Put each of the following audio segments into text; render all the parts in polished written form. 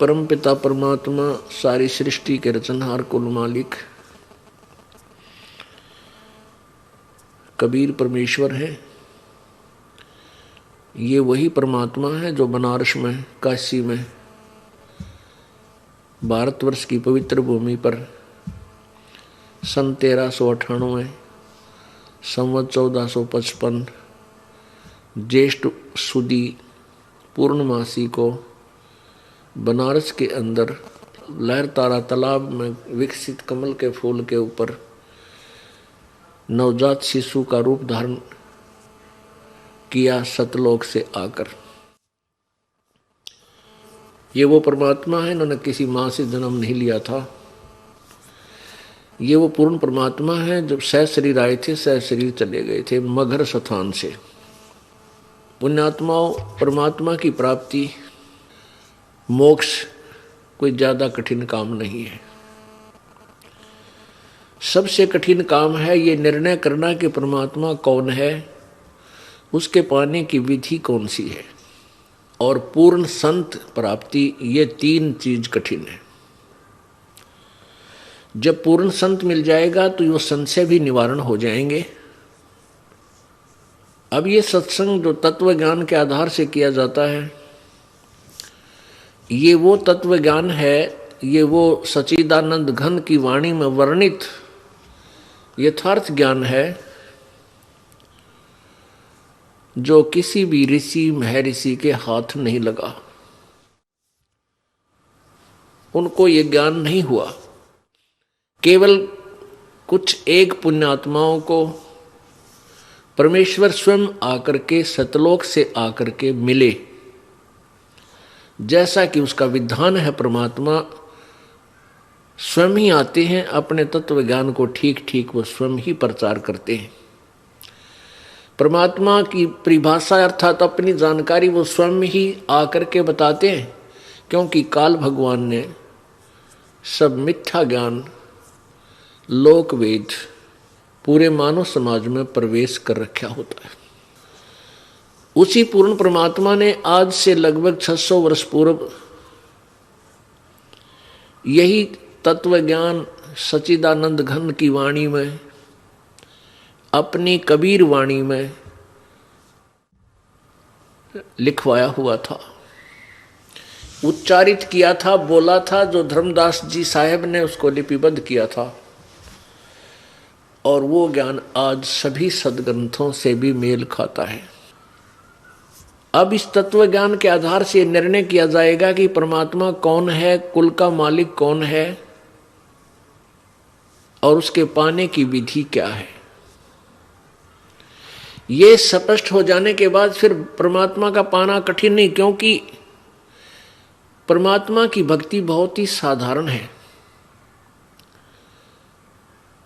परमपिता परमात्मा सारी सृष्टि के रचनहार कुल मालिक कबीर परमेश्वर है। ये वही परमात्मा है जो बनारस में, काशी में, भारतवर्ष की पवित्र भूमि पर सन 1398 संवत 1455 ज्येष्ठ सुदी पूर्णमासी को बनारस के अंदर लहरतारा तालाब में विकसित कमल के फूल के ऊपर नवजात शिशु का रूप धारण किया सतलोक से आकर। ये वो परमात्मा है, इन्होंने किसी माँ से जन्म नहीं लिया था। ये वो पूर्ण परमात्मा है जब सह शरीर आए थे, सह शरीर चले गए थे मगर स्थान से। पुण्यात्माओं, परमात्मा की प्राप्ति मोक्ष कोई ज्यादा कठिन काम नहीं है। सबसे कठिन काम है ये निर्णय करना कि परमात्मा कौन है, उसके पाने की विधि कौन सी है। और पूर्ण संत प्राप्ति, ये तीन चीज कठिन है। जब पूर्ण संत मिल जाएगा तो वो संशय भी निवारण हो जाएंगे। अब ये सत्संग जो तत्व ज्ञान के आधार से किया जाता है, ये वो तत्व ज्ञान है, ये वो सच्चिदानंद घन की वाणी में वर्णित यथार्थ ज्ञान है जो किसी भी ऋषि महर्षि के हाथ नहीं लगा। उनको ये ज्ञान नहीं हुआ। केवल कुछ एक पुण्यात्माओं को परमेश्वर स्वयं आकर के सतलोक से आकर के मिले। जैसा कि उसका विधान है, परमात्मा स्वयं ही आते हैं, अपने तत्व ज्ञान को ठीक ठीक वो स्वयं ही प्रचार करते हैं। परमात्मा की परिभाषा अर्थात अपनी जानकारी वो स्वयं ही आकर के बताते हैं, क्योंकि काल भगवान ने सब मिथ्या ज्ञान लोक वेद पूरे मानव समाज में प्रवेश कर रखा होता है। उसी पूर्ण परमात्मा ने आज से लगभग 600 वर्ष पूर्व यही तत्व ज्ञान सच्चिदानंद घन की वाणी में, अपनी कबीर वाणी में लिखवाया हुआ था, उच्चारित किया था, बोला था, जो धर्मदास जी साहेब ने उसको लिपिबद्ध किया था। और वो ज्ञान आज सभी सदग्रंथों से भी मेल खाता है। अब इस तत्व ज्ञान के आधार से निर्णय किया जाएगा कि परमात्मा कौन है, कुल का मालिक कौन है और उसके पाने की विधि क्या है। ये स्पष्ट हो जाने के बाद फिर परमात्मा का पाना कठिन नहीं, क्योंकि परमात्मा की भक्ति बहुत ही साधारण है,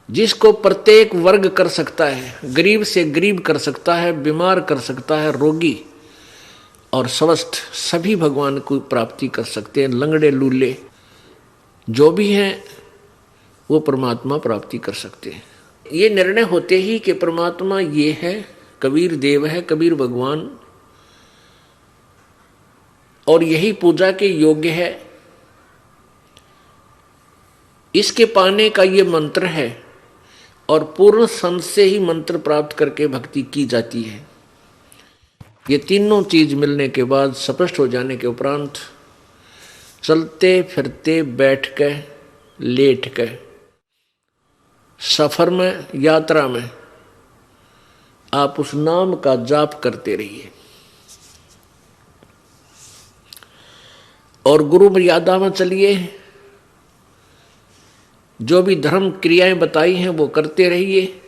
जिसको प्रत्येक वर्ग कर सकता है। गरीब से गरीब कर सकता है, बीमार कर सकता है, रोगी और स्वस्थ सभी भगवान को प्राप्ति कर सकते हैं। लंगड़े लूले जो भी हैं वो परमात्मा प्राप्ति कर सकते हैं। ये निर्णय होते ही कि परमात्मा ये है, कबीर देव है, कबीर भगवान, और यही पूजा के योग्य है, इसके पाने का ये मंत्र है। और पूर्ण संत से ही मंत्र प्राप्त करके भक्ति की जाती है। ये तीनों चीज मिलने के बाद, स्पष्ट हो जाने के उपरांत, चलते फिरते, बैठ के, लेट के, सफर में, यात्रा में आप उस नाम का जाप करते रहिए। और गुरु मर्यादा में चलिए। जो भी धर्म क्रियाएं बताई हैं वो करते रहिए।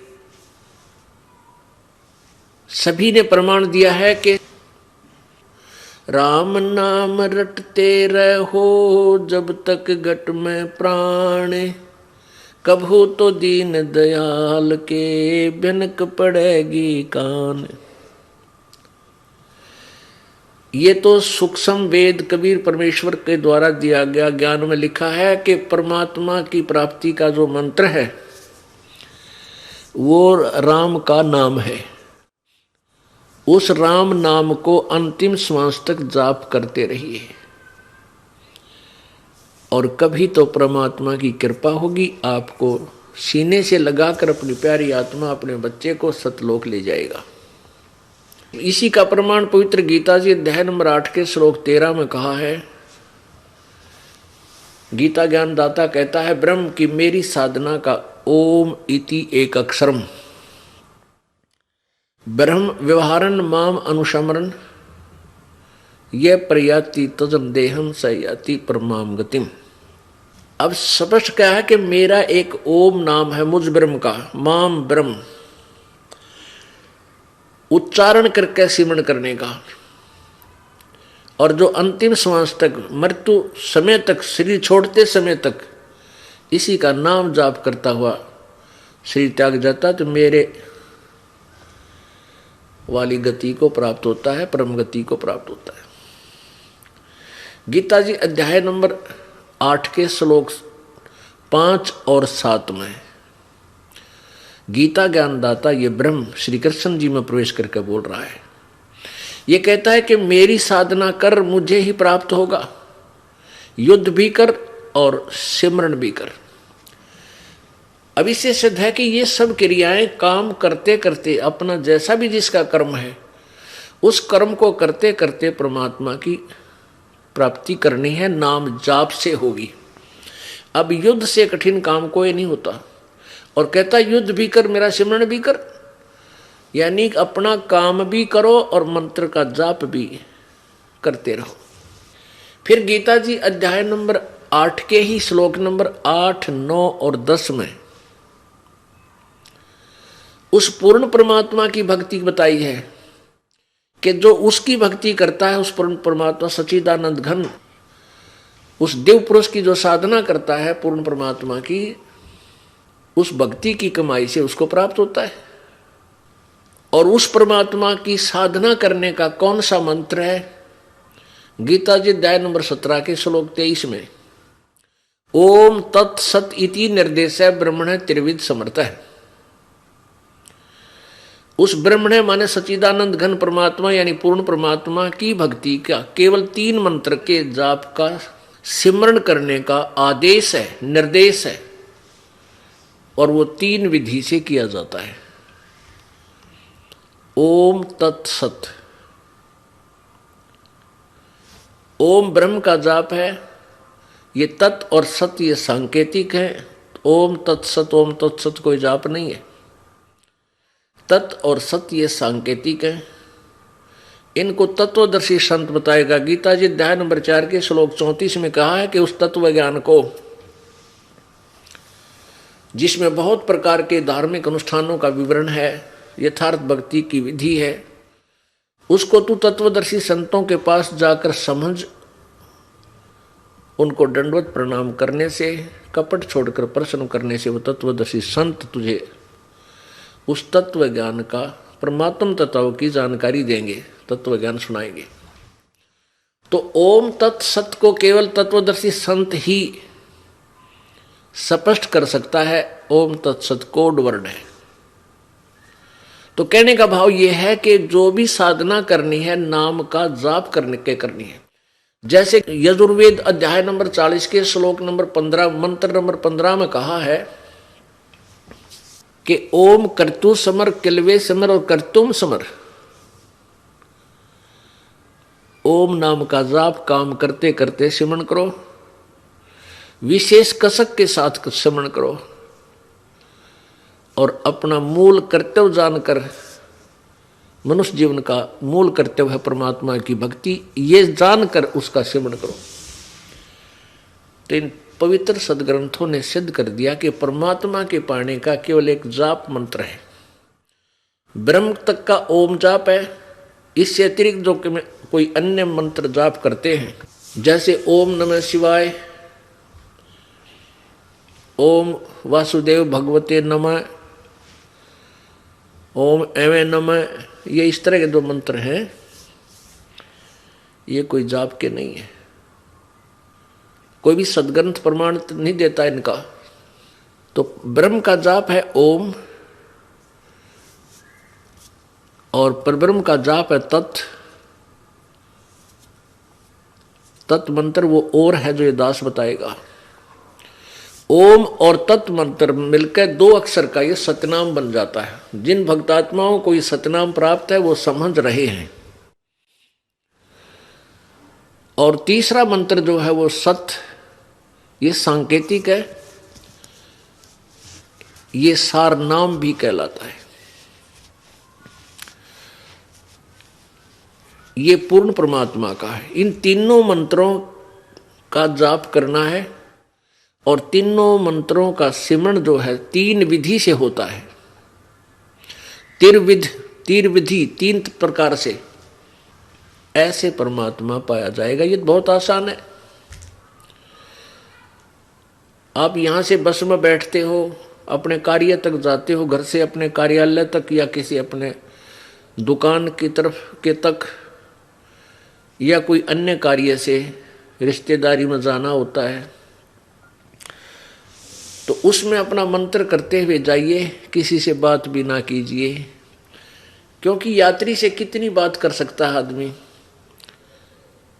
सभी ने प्रमाण दिया है कि राम नाम रटते रहो जब तक घट में प्राण, कभू तो दीन दयाल के भनक पड़ेगी कान। ये तो सूक्ष्म वेद कबीर परमेश्वर के द्वारा दिया गया ज्ञान में लिखा है कि परमात्मा की प्राप्ति का जो मंत्र है वो राम का नाम है। उस राम नाम को अंतिम श्वास तक जाप करते रहिए। और कभी तो परमात्मा की कृपा होगी, आपको सीने से लगाकर अपनी प्यारी आत्मा अपने बच्चे को सतलोक ले जाएगा। इसी का प्रमाण पवित्र गीता जी अध्याय नंबर 8 के श्लोक 13 में कहा है। गीता ज्ञानदाता कहता है, ब्रह्म की मेरी साधना का ओम इति एक अक्षरम ब्रह्म व्यवहारन माम अनुशमरन ये प्रयाति तजम देहम सयाति परमाम गतिम। अब स्पष्ट क्या है कि मेरा एक ओम नाम है मुझ ब्रह्म का, माम ब्रह्म उच्चारण करके सिमरण करने का, और जो अंतिम श्वास तक मृत्यु समय तक शरीर छोड़ते समय तक इसी का नाम जाप करता हुआ शरीर त्याग जाता तो मेरे वाली गति को प्राप्त होता है, परम गति को प्राप्त होता है। गीता जी अध्याय नंबर 8 के श्लोक 5 और 7 में गीता ज्ञानदाता ये ब्रह्म श्री कृष्ण जी में प्रवेश करके बोल रहा है। ये कहता है कि मेरी साधना कर मुझे ही प्राप्त होगा, युद्ध भी कर और सिमरण भी कर। अब इससे सिद्ध है कि ये सब क्रियाएं काम करते करते अपना जैसा भी जिसका कर्म है उस कर्म को करते करते परमात्मा की प्राप्ति करनी है, नाम जाप से होगी। अब युद्ध से कठिन काम कोई नहीं होता, और कहता युद्ध भी कर मेरा सिमरण भी कर, यानी अपना काम भी करो और मंत्र का जाप भी करते रहो। फिर गीता जी अध्याय नंबर 8 के ही श्लोक नंबर 8, 9 और 10 में उस पूर्ण परमात्मा की भक्ति बताई है कि जो उसकी भक्ति करता है, उस पूर्ण परमात्मा सच्चिदानंद घन उस देव पुरुष की जो साधना करता है पूर्ण परमात्मा की, उस भक्ति की कमाई से उसको प्राप्त होता है। और उस परमात्मा की साधना करने का कौन सा मंत्र है? गीता जी अध्याय नंबर 17 के श्लोक 23 में ओम तत्सत इति निर्देश ब्रह्मण त्रिविध समर्थ है। उस ब्रह्मण माने सच्चिदानंद घन परमात्मा यानी पूर्ण परमात्मा की भक्ति का केवल 3 मंत्र के जाप का सिमरण करने का आदेश है, निर्देश है, और वो 3 विधि से किया जाता है। ओम तत्सत, ओम ब्रह्म का जाप है, ये तत् और सत ये सांकेतिक है। ओम तत्सत कोई जाप नहीं है। तत् और सत ये सांकेतिक है, इनको तत्वदर्शी संत बताएगा। गीता जी अध्याय नंबर 4 के श्लोक 34 में कहा है कि उस तत्व ज्ञान को जिसमें बहुत प्रकार के धार्मिक अनुष्ठानों का विवरण है, यथार्थ भक्ति की विधि है, उसको तू तत्वदर्शी संतों के पास जाकर समझ, उनको दंडवत प्रणाम करने से, कपट छोड़कर प्रश्न करने से वो तत्वदर्शी संत तुझे उस तत्व ज्ञान का परमात्म तत्व की जानकारी देंगे, तत्व ज्ञान सुनाएंगे। तो ओम तत्सत को केवल तत्वदर्शी संत ही स्पष्ट कर सकता है। ओम तत्सत कोड वर्ड है। तो कहने का भाव यह है कि जो भी साधना करनी है नाम का जाप करने के करनी है। जैसे यजुर्वेद अध्याय नंबर 40 के श्लोक नंबर 15 मंत्र नंबर 15 में कहा है कि ओम कर्तु समर किलवे समर और कर्तुम समर। ओम नाम का जाप काम करते करते सिमरण करो, विशेष कसक के साथ सिमरण करो, और अपना मूल कर्तव्य जानकर, मनुष्य जीवन का मूल कर्तव्य है परमात्मा की भक्ति, ये जानकर उसका सिमरण करो। तो इन पवित्र सदग्रंथों ने सिद्ध कर दिया कि परमात्मा के पाने का केवल एक जाप मंत्र है। ब्रह्म तक का ओम जाप है। इससे अतिरिक्त जो कोई अन्य मंत्र जाप करते हैं, जैसे ओम नमः शिवाय, ओम वासुदेव भगवते नमः, ओम एवं नमः, ये इस तरह के जो मंत्र हैं ये कोई जाप के नहीं है। कोई भी सदग्रंथ प्रमाण नहीं देता इनका। तो ब्रह्म का जाप है ओम, और परब्रह्म का जाप है तत्। तत् मंत्र वो और है जो ये दास बताएगा। ओम और तत् मंत्र मिलकर 2 अक्षर का ये सतनाम बन जाता है। जिन भक्तात्माओं को ये सतनाम प्राप्त है वो समझ रहे हैं। और तीसरा मंत्र जो है वो सत, ये सांकेतिक है, ये सार नाम भी कहलाता है। ये पूर्ण परमात्मा का है। इन तीनों मंत्रों का जाप करना है और तीनों मंत्रों का सिमरण जो है 3 विधि से होता है। तीर विधि 3 प्रकार से ऐसे परमात्मा पाया जाएगा। ये बहुत आसान है। आप यहां से बस में बैठते हो, अपने कार्य तक जाते हो, घर से अपने कार्यालय तक या किसी अपने दुकान की तरफ के तक या कोई अन्य कार्य से रिश्तेदारी में जाना होता है, तो उसमें अपना मंत्र करते हुए जाइए, किसी से बात भी ना कीजिए, क्योंकि यात्री से कितनी बात कर सकता है आदमी।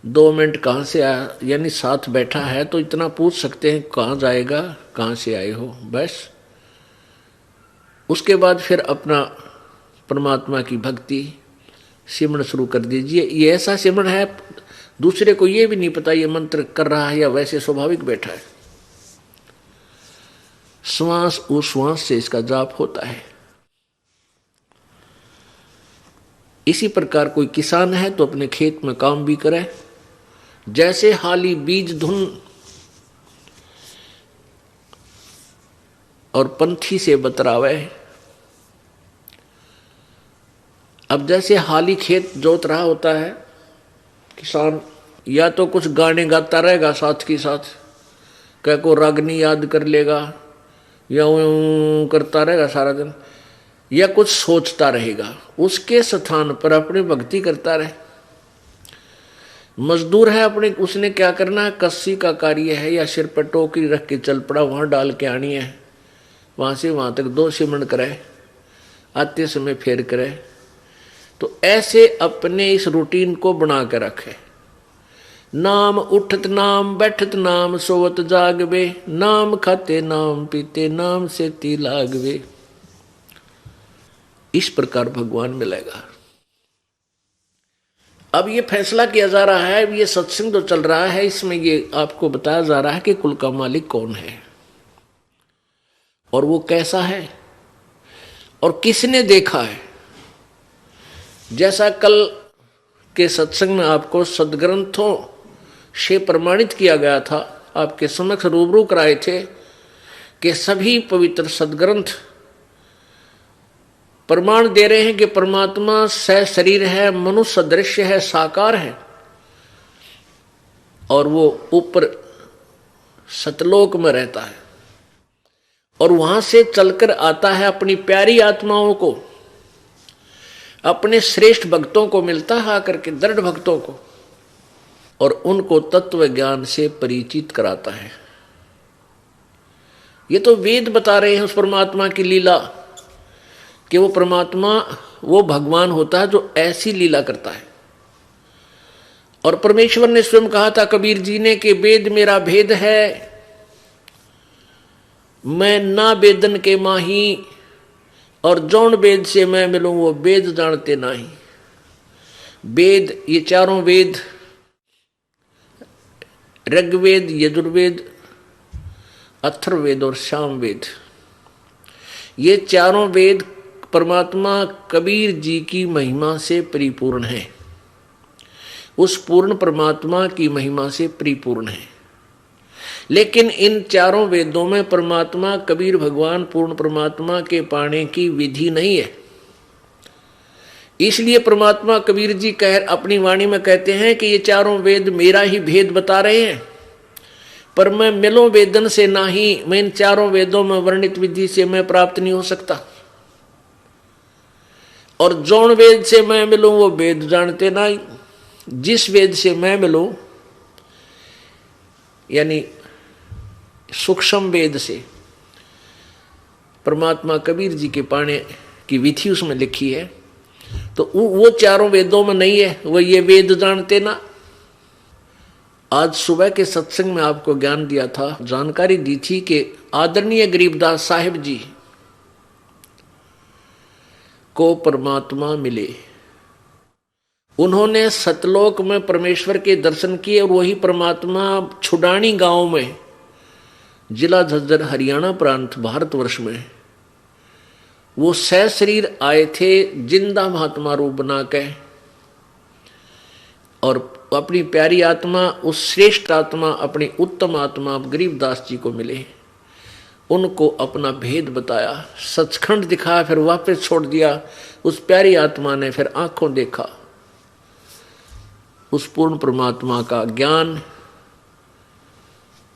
2 मिनट कहाँ से आया, यानी साथ बैठा है तो इतना पूछ सकते हैं कहाँ जाएगा, कहाँ से आए हो, बस। उसके बाद फिर अपना परमात्मा की भक्ति सिमरण शुरू कर दीजिए। ये ऐसा सिमरण है दूसरे को ये भी नहीं पता ये मंत्र कर रहा है या वैसे स्वाभाविक बैठा है। श्वास उश्वास से इसका जाप होता है। इसी प्रकार कोई किसान है तो अपने खेत में काम भी करे, जैसे हाली बीज धुन और पंथी से बतरावे। अब जैसे हाली खेत जोत रहा होता है, किसान या तो कुछ गाने गाता रहेगा साथ के साथ, क्या को रागनी याद कर लेगा या करता रहेगा सारा दिन, या कुछ सोचता रहेगा, उसके स्थान पर अपनी भक्ति करता रहे। मजदूर है अपने, उसने क्या करना है, कस्सी का कार्य है या सिर पर टोकरी रख के चल पड़ा, वहां डाल के आनी है, वहां से वहां तक 2 सिमरण करे, आते समय फेर करे। तो ऐसे अपने इस रूटीन को बना के रखे। नाम उठत नाम बैठत नाम सोवत जागवे, नाम खाते नाम पीते नाम से ती लागवे। इस प्रकार भगवान मिलेगा। अब ये फैसला किया जा रहा है, ये सत्संग जो चल रहा है इसमें ये आपको बताया जा रहा है कि कुल का मालिक कौन है और वो कैसा है और किसने देखा है। जैसा कल के सत्संग में आपको सदग्रंथों से प्रमाणित किया गया था, आपके समक्ष रूबरू कराए थे कि सभी पवित्र सदग्रंथ प्रमाण दे रहे हैं कि परमात्मा सह शरीर है, मनुष्य सदृश्य है, साकार है और वो ऊपर सतलोक में रहता है और वहां से चलकर आता है अपनी प्यारी आत्माओं को, अपने श्रेष्ठ भक्तों को मिलता है आकर के, दृढ़ भक्तों को, और उनको तत्व ज्ञान से परिचित कराता है। ये तो वेद बता रहे हैं उस परमात्मा की लीला कि वो परमात्मा वो भगवान होता है जो ऐसी लीला करता है। और परमेश्वर ने स्वयं कहा था कबीर जी ने कि वेद मेरा भेद है, मैं ना वेदन के माही, और जौन वेद से मैं मिलूं वो वेद जानते नहीं। वेद, ये चारों वेद, ऋग्वेद, यजुर्वेद, अथर्ववेद और सामवेद, ये चारों वेद परमात्मा कबीर जी की महिमा से परिपूर्ण है, उस पूर्ण परमात्मा की महिमा से परिपूर्ण है। लेकिन इन चारों वेदों में परमात्मा कबीर भगवान पूर्ण परमात्मा के पाने की विधि नहीं है। इसलिए परमात्मा कबीर जी अपनी वाणी में कहते हैं कि ये चारों वेद मेरा ही भेद बता रहे हैं, पर मैं मिलो वेदन से नहीं, मैं इन चारों वेदों में वर्णित विधि से मैं प्राप्त नहीं हो सकता। और जौन वेद से मैं मिलूं वो वेद जानते नहीं। जिस वेद से मैं मिलूं यानी सूक्ष्म वेद से परमात्मा कबीर जी के पाने की विधि उसमें लिखी है, तो वो चारों वेदों में नहीं है, वो ये वेद जानते ना। आज सुबह के सत्संग में आपको ज्ञान दिया था, जानकारी दी थी कि आदरणीय गरीबदास साहिब जी को परमात्मा मिले। उन्होंने सतलोक में परमेश्वर के दर्शन किए और वही परमात्मा छुडानी गांव में, जिला झज्जर, हरियाणा प्रांत, भारतवर्ष में, वो सशरीर आए थे जिंदा महात्मा रूप बना के, और अपनी प्यारी आत्मा, उस श्रेष्ठ आत्मा, अपनी उत्तम आत्मा गरीबदास जी को मिले। उनको अपना भेद बताया, सचखंड दिखाया, फिर वापस छोड़ दिया। उस प्यारी आत्मा ने फिर आंखों देखा उस पूर्ण परमात्मा का ज्ञान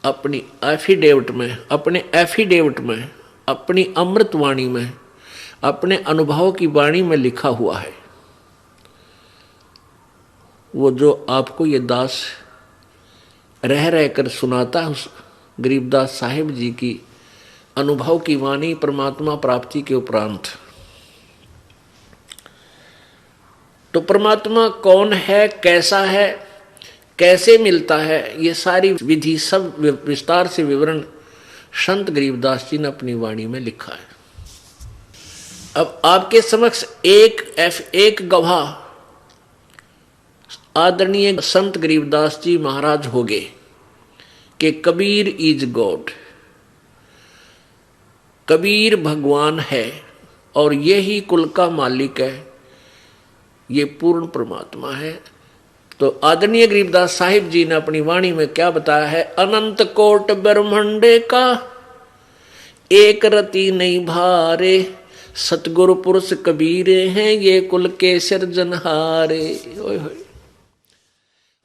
अपनी एफिडेविट में, अपनी अमृत वाणी में, अपने अनुभव की वाणी में लिखा हुआ है। वो जो आपको ये दास रह रह कर सुनाता है, उस गरीबदास साहिब जी की अनुभव की वाणी परमात्मा प्राप्ति के उपरांत। तो परमात्मा कौन है, कैसा है, कैसे मिलता है, ये सारी विधि सब विस्तार से विवरण संत गरीबदास जी ने अपनी वाणी में लिखा है। अब आपके समक्ष एक गवाह आदरणीय संत गरीबदास जी महाराज हो गए कि कबीर इज गॉड, कबीर भगवान है और यही कुल का मालिक है, ये पूर्ण परमात्मा है। तो आदरणीय गरीबदास साहिब जी ने अपनी वाणी में क्या बताया है, अनंत कोट ब्रह्मंडे का एक रति नहीं भारे, सतगुरु पुरुष कबीरे हैं ये कुल के सिरजनहारे। ओए होए,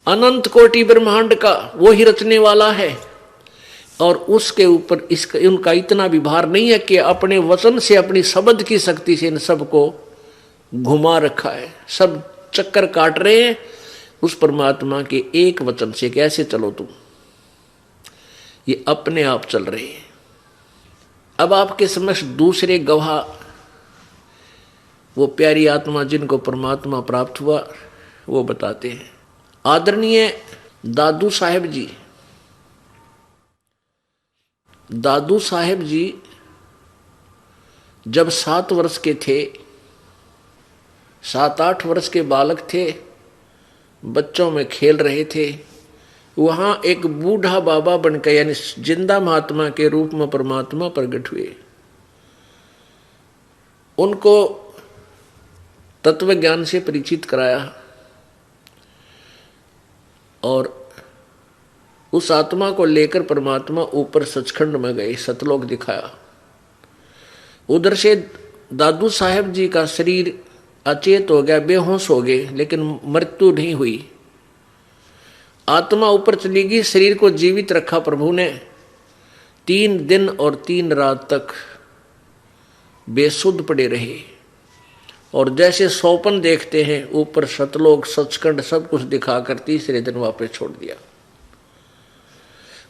अनंत कोटि ब्रह्मांड का वो ही रचने वाला है, और उसके ऊपर उनका इतना भी भार नहीं है कि अपने वचन से, अपनी शब्द की शक्ति से इन सबको घुमा रखा है। सब चक्कर काट रहे हैं उस परमात्मा के एक वचन से, कैसे चलो तुम, ये अपने आप चल रहे हैं। अब आपके समक्ष दूसरे गवाह, वो प्यारी आत्मा जिनको परमात्मा प्राप्त हुआ, वो बताते हैं। आदरणीय दादू साहेब जी, दादू साहेब जी जब 7 वर्ष के थे, 7-8 वर्ष के बालक थे, बच्चों में खेल रहे थे, वहां एक बूढ़ा बाबा बनकर, यानी जिंदा महात्मा के रूप में परमात्मा प्रकट हुए। उनको तत्व ज्ञान से परिचित कराया और उस आत्मा को लेकर परमात्मा ऊपर सचखंड में गए, सतलोक दिखाया। उधर से दादू साहेब जी का शरीर अचेत हो गया, बेहोश हो गए, लेकिन मृत्यु नहीं हुई। आत्मा ऊपर चली गई, शरीर को जीवित रखा प्रभु ने। 3 दिन और 3 रात तक बेसुध पड़े रहे, और जैसे स्वप्न देखते हैं ऊपर सतलोक, सचखंड सब कुछ दिखाकर तीसरे दिन वापस छोड़ दिया।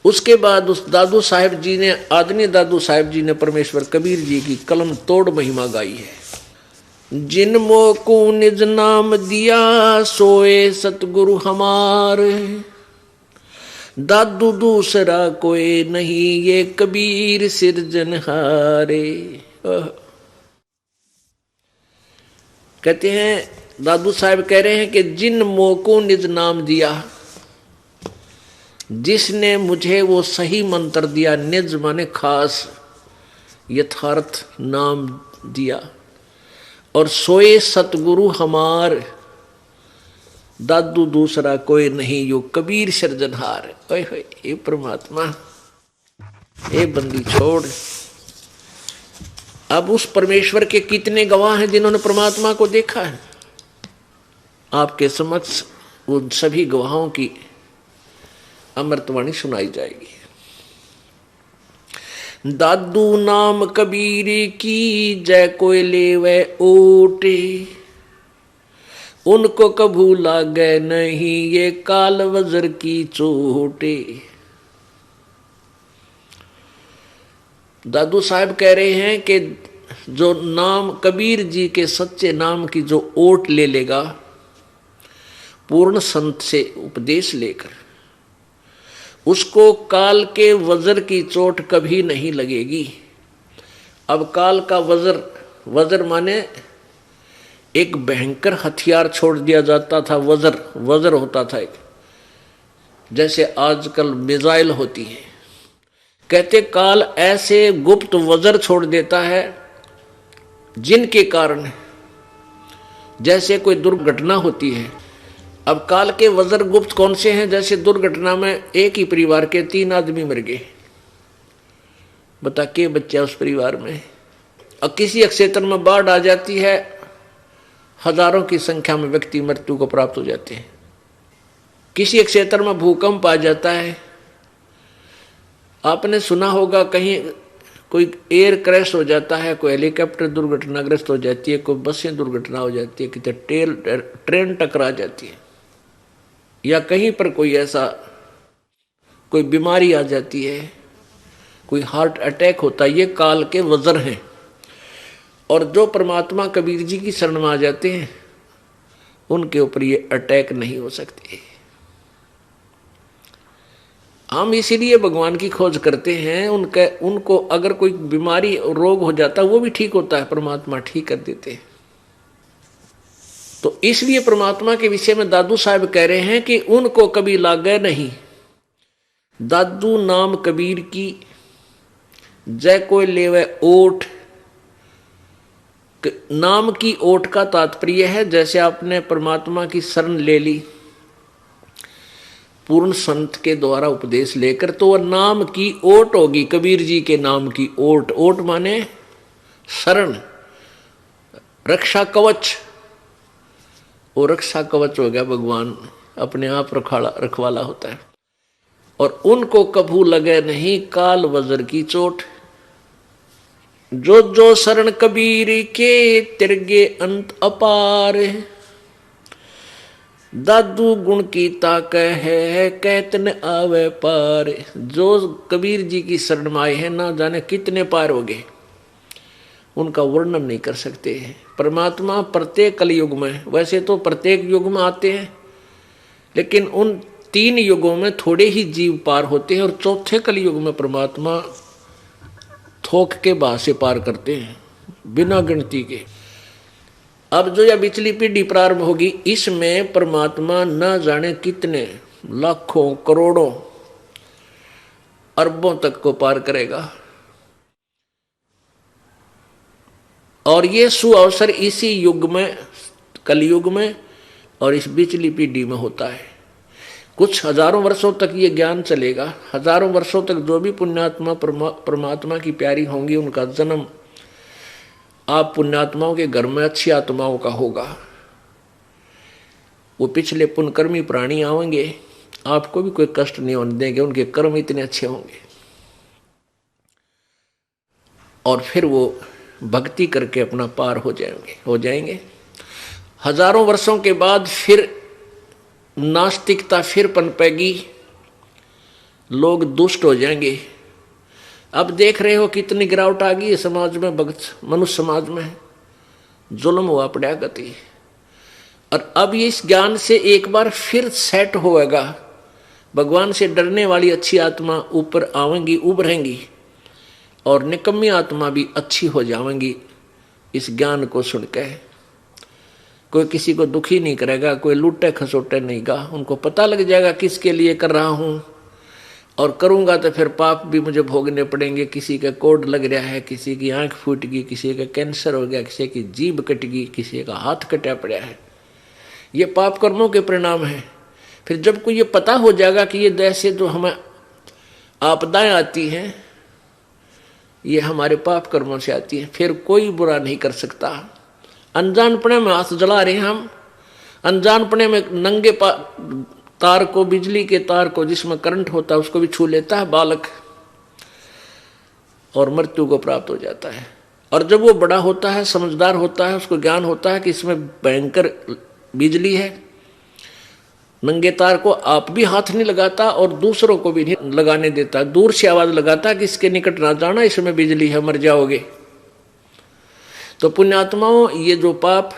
उसके बाद उस दादू साहेब जी ने, आदरणीय दादू साहेब जी ने परमेश्वर कबीर जी की कलम तोड़ महिमा गाई है। जिन मोको निज नाम दिया सोए सतगुरु हमारे, दादू दूसरा कोई नहीं ये कबीर सिरजनहारे। कहते हैं, दादू साहब कह रहे हैं कि जिन मोको निज नाम दिया, जिसने मुझे वो सही मंत्र दिया, निज माने खास, यथार्थ नाम दिया, और सोए सतगुरु हमार, दादू दूसरा कोई नहीं यो कबीर सिरजनहार। ओए होए, ये परमात्मा, ये बंदी छोड़। अब उस परमेश्वर के कितने गवाह हैं जिन्होंने परमात्मा को देखा है। आपके समक्ष उन सभी गवाहों की अमृतवाणी सुनाई जाएगी। दादू नाम कबीर की जय कोई लेवे ओटे, उनको कभू लागे नहीं ये काल वज्र की चोटे। दादू साहब कह रहे हैं कि जो नाम कबीर जी के सच्चे नाम की जो ओट ले लेगा, पूर्ण संत से उपदेश लेकर, उसको काल के वज्र की चोट कभी नहीं लगेगी। अब काल का वज्र, वज्र माने एक भयंकर हथियार छोड़ दिया जाता था, वज्र, वज्र होता था एक, जैसे आजकल मिसाइल होती है। कहते काल ऐसे गुप्त वज्र छोड़ देता है जिनके कारण जैसे कोई दुर्घटना होती है। अब काल के वज्र गुप्त कौन से हैं? जैसे दुर्घटना में एक ही परिवार के 3 आदमी मर गए, बता के बच्चा उस परिवार में। और किसी क्षेत्र में बाढ़ आ जाती है, हजारों की संख्या में व्यक्ति मृत्यु को प्राप्त हो जाते हैं। किसी क्षेत्र में भूकंप आ जाता है, आपने सुना होगा कहीं कोई एयर क्रैश हो जाता है, कोई हेलीकॉप्टर दुर्घटनाग्रस्त हो जाती है, कोई बसें दुर्घटना हो जाती है, कितने ट्रेन टकरा जाती है, या कहीं पर कोई ऐसा कोई बीमारी आ जाती है, कोई हार्ट अटैक होता है। ये काल के वज्र हैं। और जो परमात्मा कबीर जी की शरण में आ जाते हैं उनके ऊपर ये अटैक नहीं हो सकते। हम इसीलिए भगवान की खोज करते हैं। उनको अगर कोई बीमारी रोग हो जाता है वो भी ठीक होता है, परमात्मा ठीक कर देते हैं। तो इसलिए परमात्मा के विषय में दादू साहब कह रहे हैं कि उनको कभी लागे नहीं। दादू नाम कबीर की जय कोई लेवे ओठ। नाम की ओठ का तात्पर्य है जैसे आपने परमात्मा की शरण ले ली पूर्ण संत के द्वारा उपदेश लेकर, तो वह नाम की ओट होगी। कबीर जी के नाम की ओट, ओट माने शरण, रक्षा कवच। वो रक्षा कवच हो गया, भगवान अपने आप रखवाला होता है। और उनको कभू लगे नहीं काल वज्र की चोट। जो जो शरण कबीर के तिरगे अंत अपार। दादू गुण की ताक है कहत न आवे पार। जो कबीर जी की शरण में आए हैं ना जाने कितने पार हो गए, उनका वर्णन नहीं कर सकते। परमात्मा प्रत्येक कलयुग में, वैसे तो प्रत्येक युग में आते हैं, लेकिन उन 3 युगों में थोड़े ही जीव पार होते हैं और चौथे कलयुग में परमात्मा थोक के बाह से पार करते हैं बिना गिनती के। अब जो यह पिछली पीढ़ी प्रारंभ होगी, इसमें परमात्मा न जाने कितने लाखों करोड़ों अरबों तक को पार करेगा। और ये सुअवसर इसी युग में, कलयुग में और इस पिछली पीढ़ी में होता है। कुछ हजारों वर्षों तक ये ज्ञान चलेगा। हजारों वर्षों तक जो भी पुण्यात्मा परमात्मा की प्यारी होंगी, उनका जन्म आप पुण्यात्माओं के घर में अच्छी आत्माओं का होगा। वो पिछले पुण्यकर्मी प्राणी आएंगे, आपको भी कोई कष्ट नहीं होने देंगे, उनके कर्म इतने अच्छे होंगे। और फिर वो भक्ति करके अपना पार हो जाएंगे। हजारों वर्षों के बाद फिर नास्तिकता फिर पनपेगी, लोग दुष्ट हो जाएंगे। अब देख रहे हो कितनी गिरावट आ गई है समाज में, भगत मनुष्य समाज में जुल्म हुआ पड़ा गति। और अब इस ज्ञान से एक बार फिर सेट होएगा, भगवान से डरने वाली अच्छी आत्मा ऊपर आवेंगी, उभरेंगी, और निकम्मी आत्मा भी अच्छी हो जाएंगी। इस ज्ञान को सुनकर कोई किसी को दुखी नहीं करेगा, कोई लूटे खसोटे नहीं गा। उनको पता लग जाएगा किसके लिए कर रहा हूं, और करूंगा तो फिर पाप भी मुझे भोगने पड़ेंगे। किसी का कोड लग रहा है, किसी की आंख फूट गई, किसी का कैंसर हो गया, किसी की जीभ कट गई, किसी का हाथ कटा पड़ा है। ये पाप कर्मों के परिणाम है। फिर जब को ये पता हो जाएगा कि ये जैसे जो हमें आपदाएं आती हैं ये हमारे पाप कर्मों से आती है, फिर कोई बुरा नहीं कर सकता। अनजानपने में हाथ जला रहे हैं हम, अनजानपने में नंगे तार को, बिजली के तार को जिसमें करंट होता है उसको भी छू लेता है बालक, और मृत्यु को प्राप्त हो जाता है। और जब वो बड़ा होता है, समझदार होता है, उसको ज्ञान होता है कि इसमें भयंकर बिजली है, नंगे तार को आप भी हाथ नहीं लगाता और दूसरों को भी नहीं लगाने देता, दूर से आवाज लगाता कि इसके निकट ना जाना, इसमें बिजली है, मर जाओगे। तो पुण्यात्माओं, ये जो पाप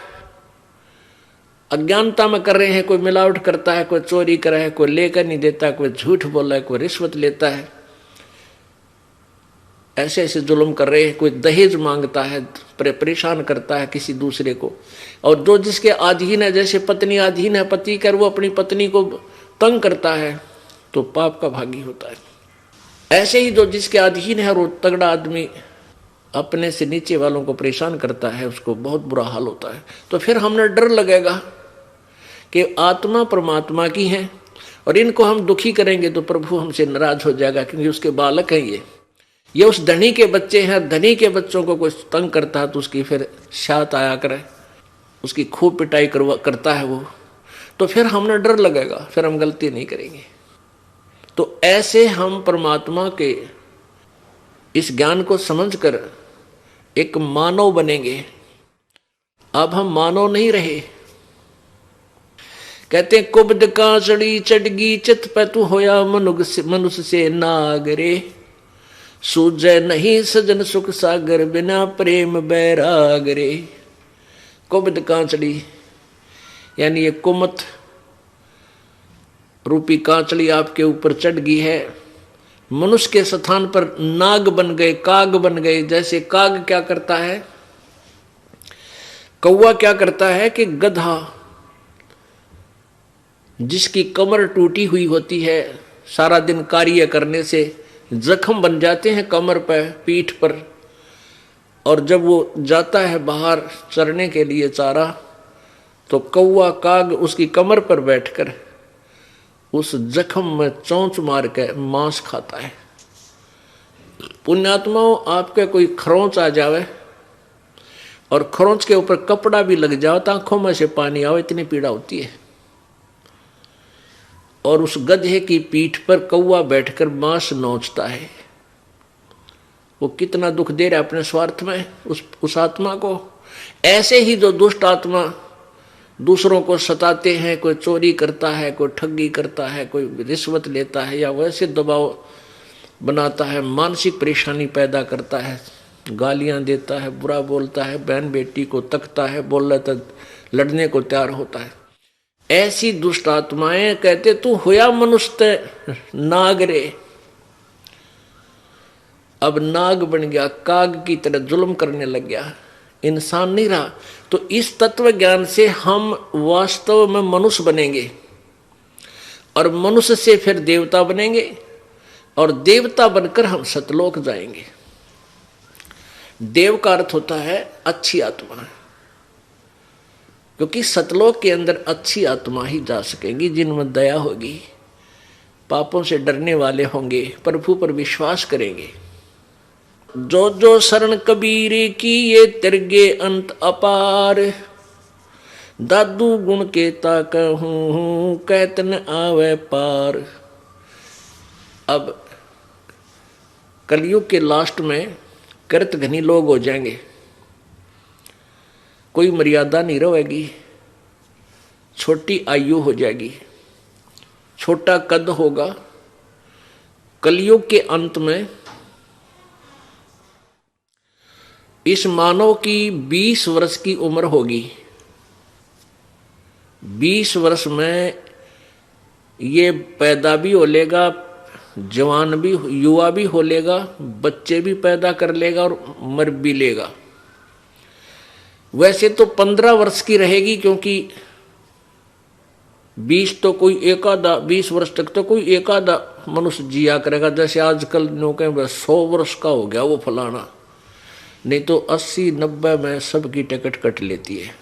अज्ञानता में कर रहे हैं, कोई मिलावट करता है, कोई चोरी कर रहा है, कोई लेकर नहीं देता, कोई झूठ बोल रहा है, कोई रिश्वत लेता है, ऐसे ऐसे जुल्म कर रहे हैं, कोई दहेज मांगता है, परेशान करता है किसी दूसरे को। और जो जिसके अधीन है, जैसे पत्नी अधीन है पति कर, वो अपनी पत्नी को तंग करता है तो पाप का भागी होता है। ऐसे ही जो जिसके अधीन है, वो तगड़ा आदमी अपने से नीचे वालों को परेशान करता है, उसको बहुत बुरा हाल होता है। तो फिर हमने डर लगेगा कि आत्मा परमात्मा की है और इनको हम दुखी करेंगे तो प्रभु हमसे नाराज हो जाएगा, क्योंकि उसके बालक हैं ये उस धनी के बच्चे हैं। धनी के बच्चों को कोई तंग करता है तो उसकी फिर शात आया करे, उसकी खूब पिटाई करता है वो, तो फिर हमने डर लगेगा, फिर हम गलती नहीं करेंगे। तो ऐसे हम परमात्मा के इस ज्ञान को समझकर एक मानव बनेंगे। अब हम मानव नहीं रहे। कहते कुब्द कांचड़ी चढ़गी चित पे तू होया मनुष्य से नागरे, सूझे नहीं सजन सुख सागर बिना प्रेम बैराग रे। कुब्द कांचड़ी यानी ये कुमत रूपी कांचड़ी आपके ऊपर चढ़ गई है। मनुष्य के स्थान पर नाग बन गए, काग बन गए। जैसे काग क्या करता है, कौवा क्या करता है कि गधा जिसकी कमर टूटी हुई होती है, सारा दिन कार्य करने से जख्म बन जाते हैं कमर पर, पीठ पर, और जब वो जाता है बाहर चरने के लिए चारा, तो कौवा काग उसकी कमर पर बैठकर उस जख्म में चोंच मार के मांस खाता है। पुण्यात्माओं, आपके कोई खरोंच आ जावे और खरोंच के ऊपर कपड़ा भी लग जाओ तो आंखों में से पानी आओ, इतनी पीड़ा होती है। और उस गधे की पीठ पर कौवा बैठकर मांस नोचता है। वो कितना दुख दे रहा है अपने स्वार्थ में उस आत्मा को। ऐसे ही जो दुष्ट आत्मा दूसरों को सताते हैं, कोई चोरी करता है, कोई ठगी करता है, कोई रिश्वत लेता है, या वैसे दबाव बनाता है, मानसिक परेशानी पैदा करता है, गालियां देता है, बुरा बोलता है, बहन बेटी को तकता है, बोल रहा लड़ने को तैयार होता है, ऐसी दुष्ट आत्माएं कहते तू होया मनुष्य नाग रे। अब नाग बन गया, काग की तरह जुल्म करने लग गया, इंसान नहीं रहा। तो इस तत्व ज्ञान से हम वास्तव में मनुष्य बनेंगे और मनुष्य से फिर देवता बनेंगे और देवता बनकर हम सतलोक जाएंगे। देव का अर्थ होता है अच्छी आत्मा, क्योंकि सतलोक के अंदर अच्छी आत्मा ही जा सकेंगी, जिनमें दया होगी, पापों से डरने वाले होंगे, प्रभु पर विश्वास करेंगे। जो जो शरण कबीर की ये तिरगे अंत अपार, दादू गुण के ताकहूं कैतन आवे पार। अब कलयुग के लास्ट में कृत घनी लोग हो जाएंगे, कोई मर्यादा नहीं रहेगी, छोटी आयु हो जाएगी, छोटा कद होगा। कलयुग के अंत में इस मानव की 20 वर्ष की उम्र होगी। 20 वर्ष में ये पैदा भी हो लेगा, जवान भी, युवा भी हो लेगा, बच्चे भी पैदा कर लेगा और मर भी लेगा। वैसे तो 15 वर्ष की रहेगी, क्योंकि 20 तो कोई एक आधा, 20 वर्ष तक तो कोई एक आधा मनुष्य जिया करेगा। जैसे आजकल नौके 100 वर्ष का हो गया वो फलाना, नहीं तो 80-90 में सबकी टिकट कट लेती है,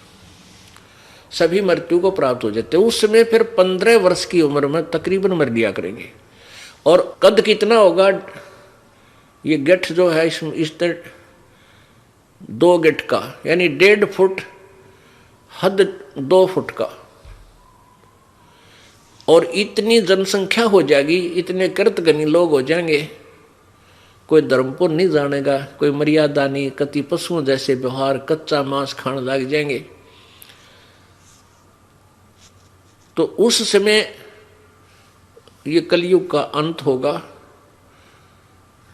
सभी मृत्यु को प्राप्त हो जाते हैं। उस समय फिर 15 वर्ष की उम्र में तकरीबन मर गया करेंगे। और कद कितना होगा, ये गिट्ठ जो है इस 2 गिट्ठ का, यानी 1.5 फुट, हद 2 फुट का। और इतनी जनसंख्या हो जाएगी, इतने कृतघ्नी लोग हो जाएंगे, कोई धर्म को नहीं जानेगा, कोई मर्यादा नहीं, कति पशुओं जैसे व्यवहार, कच्चा मांस खाने लग जाएंगे। तो उस समय ये कलयुग का अंत होगा।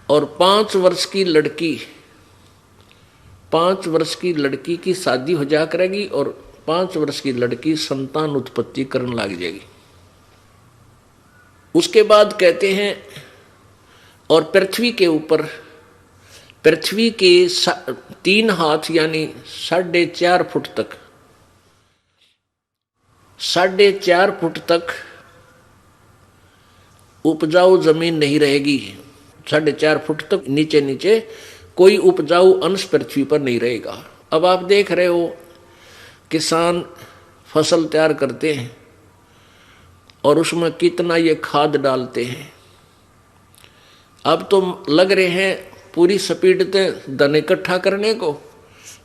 और 5 वर्ष की लड़की, 5 वर्ष की लड़की की शादी हो जा करेगी और 5 वर्ष की लड़की संतान उत्पत्ति करने लग जाएगी। उसके बाद कहते हैं और पृथ्वी के ऊपर, पृथ्वी के 3 हाथ यानी 4.5 फुट तक, 4.5 फुट तक उपजाऊ जमीन नहीं रहेगी। 4.5 फुट तक नीचे नीचे कोई उपजाऊ अंश पृथ्वी पर नहीं रहेगा। अब आप देख रहे हो किसान फसल तैयार करते हैं और उसमें कितना ये खाद डालते हैं। अब तो लग रहे हैं पूरी स्पीड से धन इकट्ठा करने को,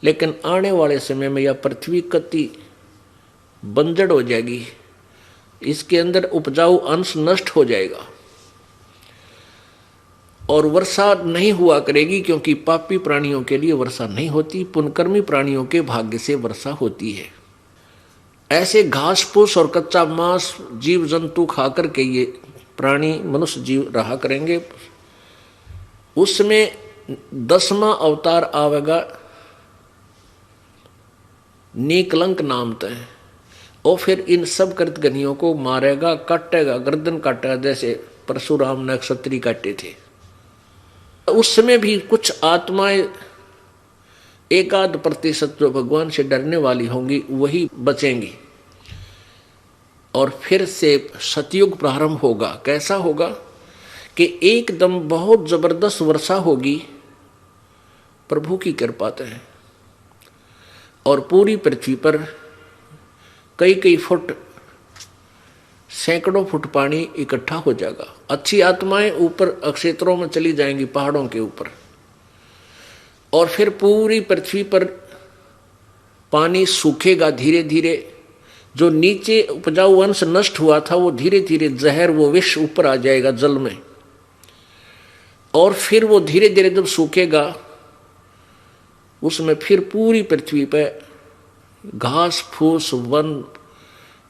लेकिन आने वाले समय में यह पृथ्वी कति बंजर हो जाएगी, इसके अंदर उपजाऊ अंश नष्ट हो जाएगा और वर्षा नहीं हुआ करेगी, क्योंकि पापी प्राणियों के लिए वर्षा नहीं होती, पुण्यकर्मी प्राणियों के भाग्य से वर्षा होती है। ऐसे घास फूस और कच्चा मांस जीव जंतु खाकर के ये प्राणी मनुष्य जीव रहा करेंगे। उसमें 10वां अवतार आवेगा नीकलंक नाम तय, और फिर इन सब कृतघ्नियों को मारेगा, काटेगा, गर्दन काटेगा, जैसे परशुराम ने क्षत्रिय काटे थे। उस समय भी कुछ आत्माएं 1-8% जो भगवान से डरने वाली होंगी वही बचेंगी और फिर से सतयुग प्रारंभ होगा। कैसा होगा कि एकदम बहुत जबरदस्त वर्षा होगी प्रभु की कृपा से, और पूरी पृथ्वी पर कई फुट, सैकड़ों फुट पानी इकट्ठा हो जाएगा। अच्छी आत्माएं ऊपर क्षेत्रों में चली जाएंगी, पहाड़ों के ऊपर, और फिर पूरी पृथ्वी पर पानी सूखेगा धीरे धीरे। जो नीचे उपजाऊ अंश नष्ट हुआ था वो धीरे धीरे जहर, वो विष ऊपर आ जाएगा जल में, और फिर वो धीरे धीरे जब सूखेगा उसमें फिर पूरी पृथ्वी पर घास फूस वन,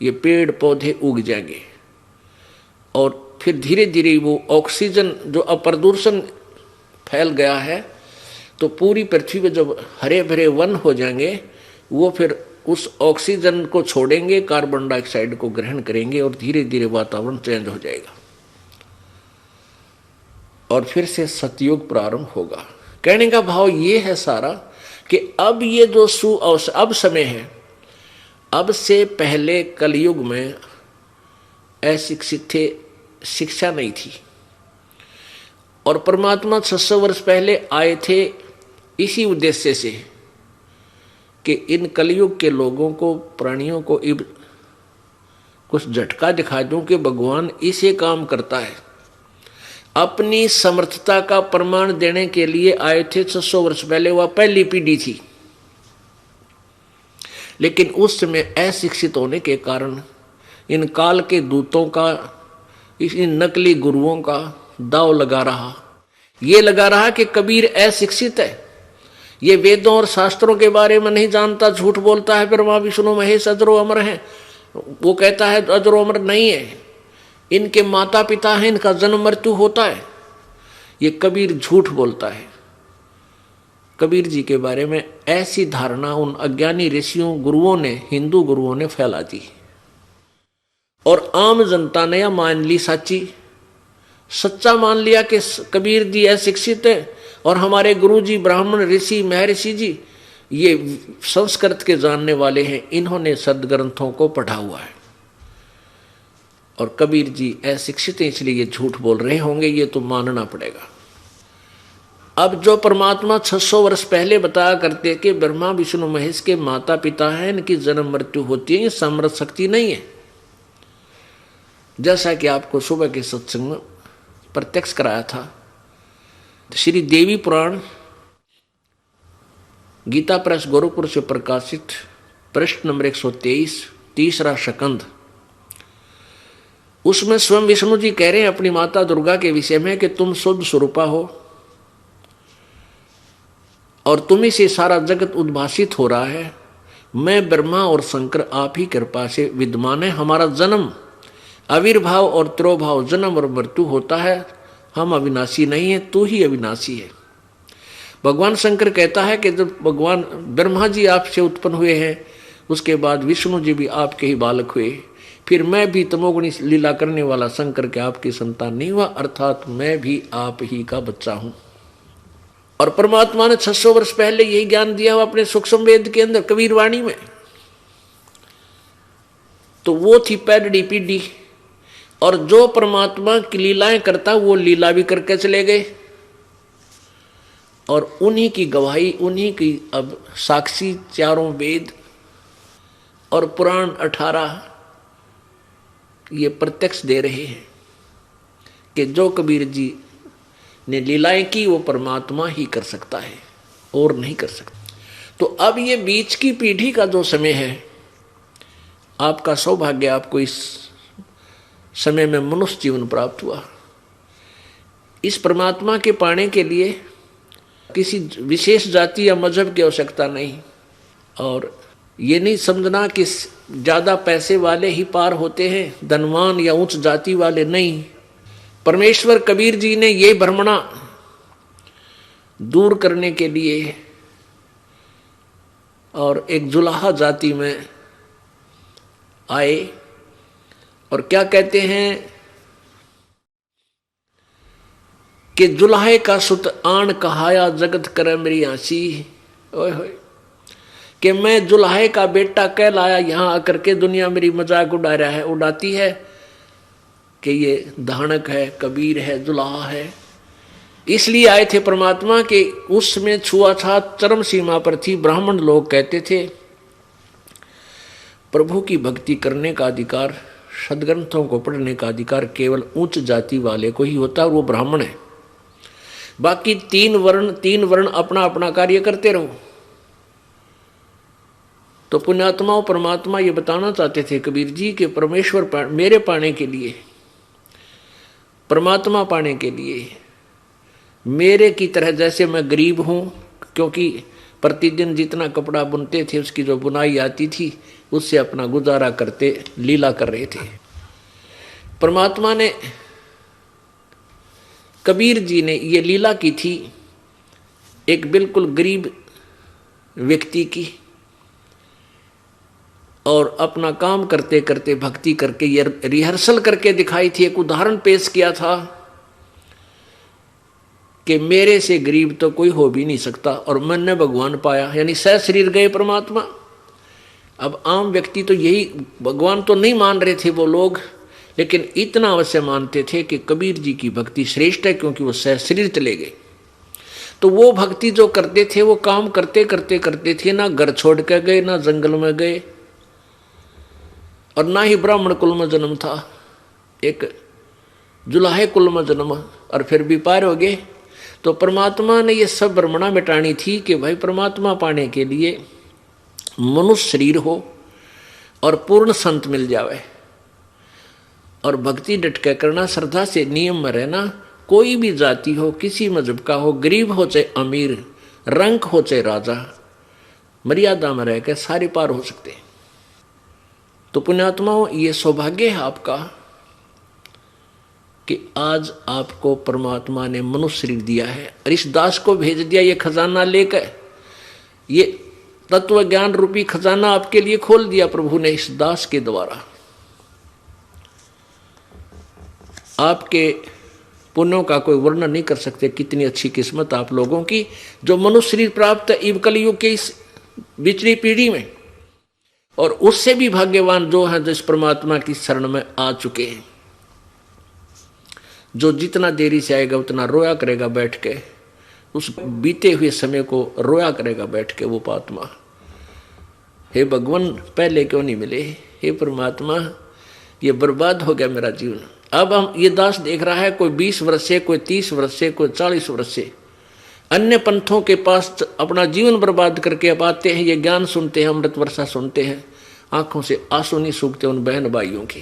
ये पेड़ पौधे उग जाएंगे, और फिर धीरे धीरे वो ऑक्सीजन जो अप्रदूषण फैल गया है, तो पूरी पृथ्वी पे जब हरे भरे वन हो जाएंगे वो फिर उस ऑक्सीजन को छोड़ेंगे, कार्बन डाइऑक्साइड को ग्रहण करेंगे, और धीरे धीरे वातावरण चेंज हो जाएगा और फिर से सतयुग प्रारंभ होगा। कहने का भाव ये है सारा कि अब ये जो अब समय है, अब से पहले कलयुग में अशिक्षित थे, शिक्षा नहीं थी, और परमात्मा 600 वर्ष पहले आए थे इसी उद्देश्य से कि इन कलयुग के लोगों को, प्राणियों को कुछ झटका दिखा दूं कि भगवान इसे काम करता है। अपनी समर्थता का प्रमाण देने के लिए आए थे 600 वर्ष पहले, वह पहली पीढ़ी थी, लेकिन उस समय अशिक्षित होने के कारण इन काल के दूतों का, इन नकली गुरुओं का दाव लगा रहा। ये लगा रहा कि कबीर अशिक्षित है, ये वेदों और शास्त्रों के बारे में नहीं जानता, झूठ बोलता है, ब्रह्मा विष्णु महेश अजरो अमर है, वो कहता है अजरो अमर नहीं है, इनके माता पिता हैं, इनका जन्म मृत्यु होता है। ये कबीर झूठ बोलता है। कबीर जी के बारे में ऐसी धारणा उन अज्ञानी ऋषियों गुरुओं ने, हिंदू गुरुओं ने फैला दी, और आम जनता ने यह मान ली सच्ची, सच्चा मान लिया कि कबीर जी अशिक्षित है, और हमारे गुरु जी ब्राह्मण ऋषि महर्षि जी ये संस्कृत के जानने वाले हैं, इन्होंने सदग्रंथों को पढ़ा हुआ है, और कबीर जी अशिक्षित हैं इसलिए ये झूठ बोल रहे होंगे, ये तो मानना पड़ेगा। अब जो परमात्मा 600 वर्ष पहले बताया करते कि ब्रह्मा विष्णु महेश के माता पिता हैं, इनकी जन्म मृत्यु होती है, ये समर्थ शक्ति नहीं है, जैसा कि आपको सुबह के सत्संग में प्रत्यक्ष कराया था। श्री देवी पुराण गीता प्रेस गोरखपुर से प्रकाशित पृष्ठ नंबर 123, तीसरा शकंद, उसमें स्वयं विष्णु जी कह रहे हैं अपनी माता दुर्गा के विषय में कि तुम शुद्ध स्वरूपा हो और तुम्ही से सारा जगत उद्भासित हो रहा है। मैं ब्रह्मा और शंकर आप ही कृपा से विद्यमान है। हमारा जन्म, आविर्भाव और तिरोभाव, जन्म और मृत्यु होता है, हम अविनाशी नहीं है, तू ही अविनाशी है। भगवान शंकर कहता है कि जब भगवान ब्रह्मा जी आपसे उत्पन्न हुए हैं उसके बाद विष्णु जी भी आपके ही बालक हुए, फिर मैं भी तमोगुणी लीला करने वाला शंकर के आपकी संतान नहीं हुआ, अर्थात मैं भी आप ही का बच्चा हूं। और परमात्मा ने 600 वर्ष पहले यही ज्ञान दिया हुआ अपने सूक्ष्म वेद के अंदर कबीर वाणी में। तो वो थी पैरडी पीढ़ी, और जो परमात्मा की लीलाएं करता वो लीला भी करके चले गए, और उन्हीं की गवाही, उन्हीं की अब साक्षी चारों वेद और पुराण 18 ये प्रत्यक्ष दे रहे हैं कि जो कबीर जी ने लीलाएं की वो परमात्मा ही कर सकता है और नहीं कर सकता। तो अब ये बीच की पीढ़ी का जो समय है, आपका सौभाग्य, आपको इस समय में मनुष्य जीवन प्राप्त हुआ। इस परमात्मा के पाने के लिए किसी विशेष जाति या मजहब की आवश्यकता नहीं, और ये नहीं समझना कि ज़्यादा पैसे वाले ही पार होते हैं, धनवान या उच्च जाति वाले नहीं। परमेश्वर कबीर जी ने ये भ्रमणा दूर करने के लिए और एक जुलाहा जाति में आए, और क्या कहते हैं कि जुलाहे का सुत आन कहाया जगत करे मेरी आंसी। ओए होए, कि मैं जुलाहे का बेटा कहलाया, यहां आकर के दुनिया मेरी मजाक उड़ाती है कि ये धानक है, कबीर है, जुलाहा है। इसलिए आए थे परमात्मा के उसमें छुआछात चरम सीमा पर थी। ब्राह्मण लोग कहते थे प्रभु की भक्ति करने का अधिकार, सदग्रंथों को पढ़ने का अधिकार केवल उच्च जाति वाले को ही होता है, और वो ब्राह्मण है। बाकी तीन वर्ण अपना अपना कार्य करते रहो। तो पुण्यात्माओं, परमात्मा ये बताना चाहते थे कबीर जी के परमेश्वर मेरे पाने के लिए, परमात्मा पाने के लिए मेरे की तरह, जैसे मैं गरीब हूं, क्योंकि प्रतिदिन जितना कपड़ा बुनते थे उसकी जो बुनाई आती थी उससे अपना गुजारा करते लीला कर रहे थे। परमात्मा ने, कबीर जी ने ये लीला की थी एक बिल्कुल गरीब व्यक्ति की, और अपना काम करते करते भक्ति करके ये रिहर्सल करके दिखाई थी। एक उदाहरण पेश किया था कि मेरे से गरीब तो कोई हो भी नहीं सकता, और मैंने भगवान पाया, यानी सह शरीर गए परमात्मा। अब आम व्यक्ति तो यही, भगवान तो नहीं मान रहे थे वो लोग, लेकिन इतना अवश्य मानते थे कि कबीर जी की भक्ति श्रेष्ठ है, क्योंकि वो सह शरीर चले गए। तो वो भक्ति जो करते थे वो काम करते करते करते थे, ना घर छोड़ कर गए, ना जंगल में गए, और ना ही ब्राह्मण कुल में जन्म था, एक जुलाहे कुल में जन्म, और फिर भी पार हो गए। तो परमात्मा ने ये सब भ्रमणा मिटानी थी कि भाई परमात्मा पाने के लिए मनुष्य शरीर हो और पूर्ण संत मिल जावे, और भक्ति डटके करना, श्रद्धा से नियम में रहना। कोई भी जाति हो, किसी मजहब का हो, गरीब हो चाहे अमीर, रंक हो चाहे राजा, मर्यादा में रहकर सारे पार हो सकते हैं। तो पुण्यात्माओं, ये सौभाग्य है आपका कि आज आपको परमात्मा ने मनुष्य शरीर दिया है, और इस दास को भेज दिया ये खजाना लेकर। ये तत्व ज्ञान रूपी खजाना आपके लिए खोल दिया प्रभु ने इस दास के द्वारा। आपके पुण्यों का कोई वर्णन नहीं कर सकते। कितनी अच्छी किस्मत आप लोगों की जो मनुष्य शरीर प्राप्त है इव कलयुग के इस बिछड़ी पीढ़ी में, और उससे भी भाग्यवान जो है जिस परमात्मा की शरण में आ चुके हैं। जो जितना देरी से आएगा उतना रोया करेगा बैठ के, उस बीते हुए समय को रोया करेगा बैठ के वो पात्मा। हे भगवान, पहले क्यों नहीं मिले? हे परमात्मा, ये बर्बाद हो गया मेरा जीवन। अब हम ये दास देख रहा है, कोई 20 वर्ष से, कोई 30 वर्ष से, कोई 40 वर्ष से अन्य पंथों के पास अपना जीवन बर्बाद करके अब आते हैं, ये ज्ञान सुनते हैं, अमृत वर्षा सुनते हैं, आंखों से आंसू नहीं सूखते उन बहन भाइयों के,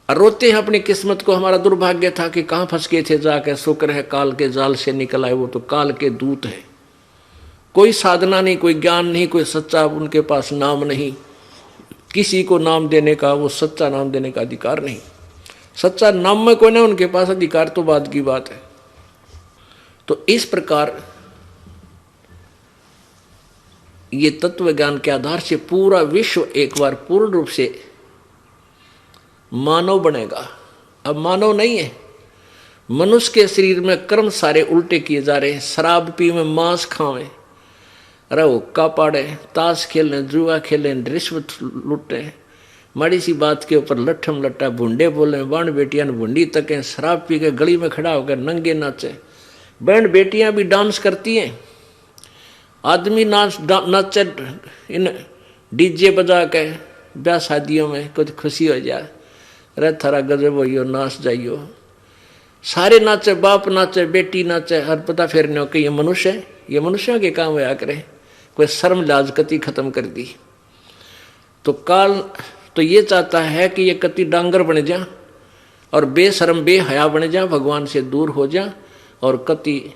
और रोते हैं अपनी किस्मत को। हमारा दुर्भाग्य था कि कहाँ फंस गए थे जाकर, शुक्र है काल के जाल से निकल आए। वो तो काल के दूत है, कोई साधना नहीं, कोई ज्ञान नहीं, कोई सच्चा उनके पास नाम नहीं, किसी को नाम देने का, वो सच्चा नाम देने का अधिकार नहीं। सच्चा नाम में कोई ना उनके पास अधिकार, तो बात की बात है। तो इस प्रकार ये तत्व ज्ञान के आधार से पूरा विश्व एक बार पूर्ण रूप से मानव बनेगा। अब मानव नहीं है, मनुष्य के शरीर में कर्म सारे उल्टे किए जा रहे हैं। शराब पीवे, मांस खावे, अरे हुक्का पाड़े, ताश खेलें, जुआ खेलें, रिश्वत लुटे, माड़ी सी बात के ऊपर लट्ठम लट्टा भुंडे बोले, बाण बेटियां भुंडी तकें, शराब पी के गली में खड़ा होकर नंगे नाचे। बहन बेटियां भी डांस करती हैं, आदमी नाचे इन डीजे बजा के ब्याह शादियों में, कुछ खुशी हो जाए, अरे थारा गजब हो नाच जाइयो, सारे नाचे, बाप नाचे, बेटी नाचे, हर पता फिरने हो कि ये मनुष्य है, ये मनुष्यों के काम होया करे। कोई शर्म लाज कति खत्म कर दी। तो काल तो ये चाहता है कि ये कति डांगर बन जा और बेशर्म बेहया बन जा, भगवान से दूर हो जा और कति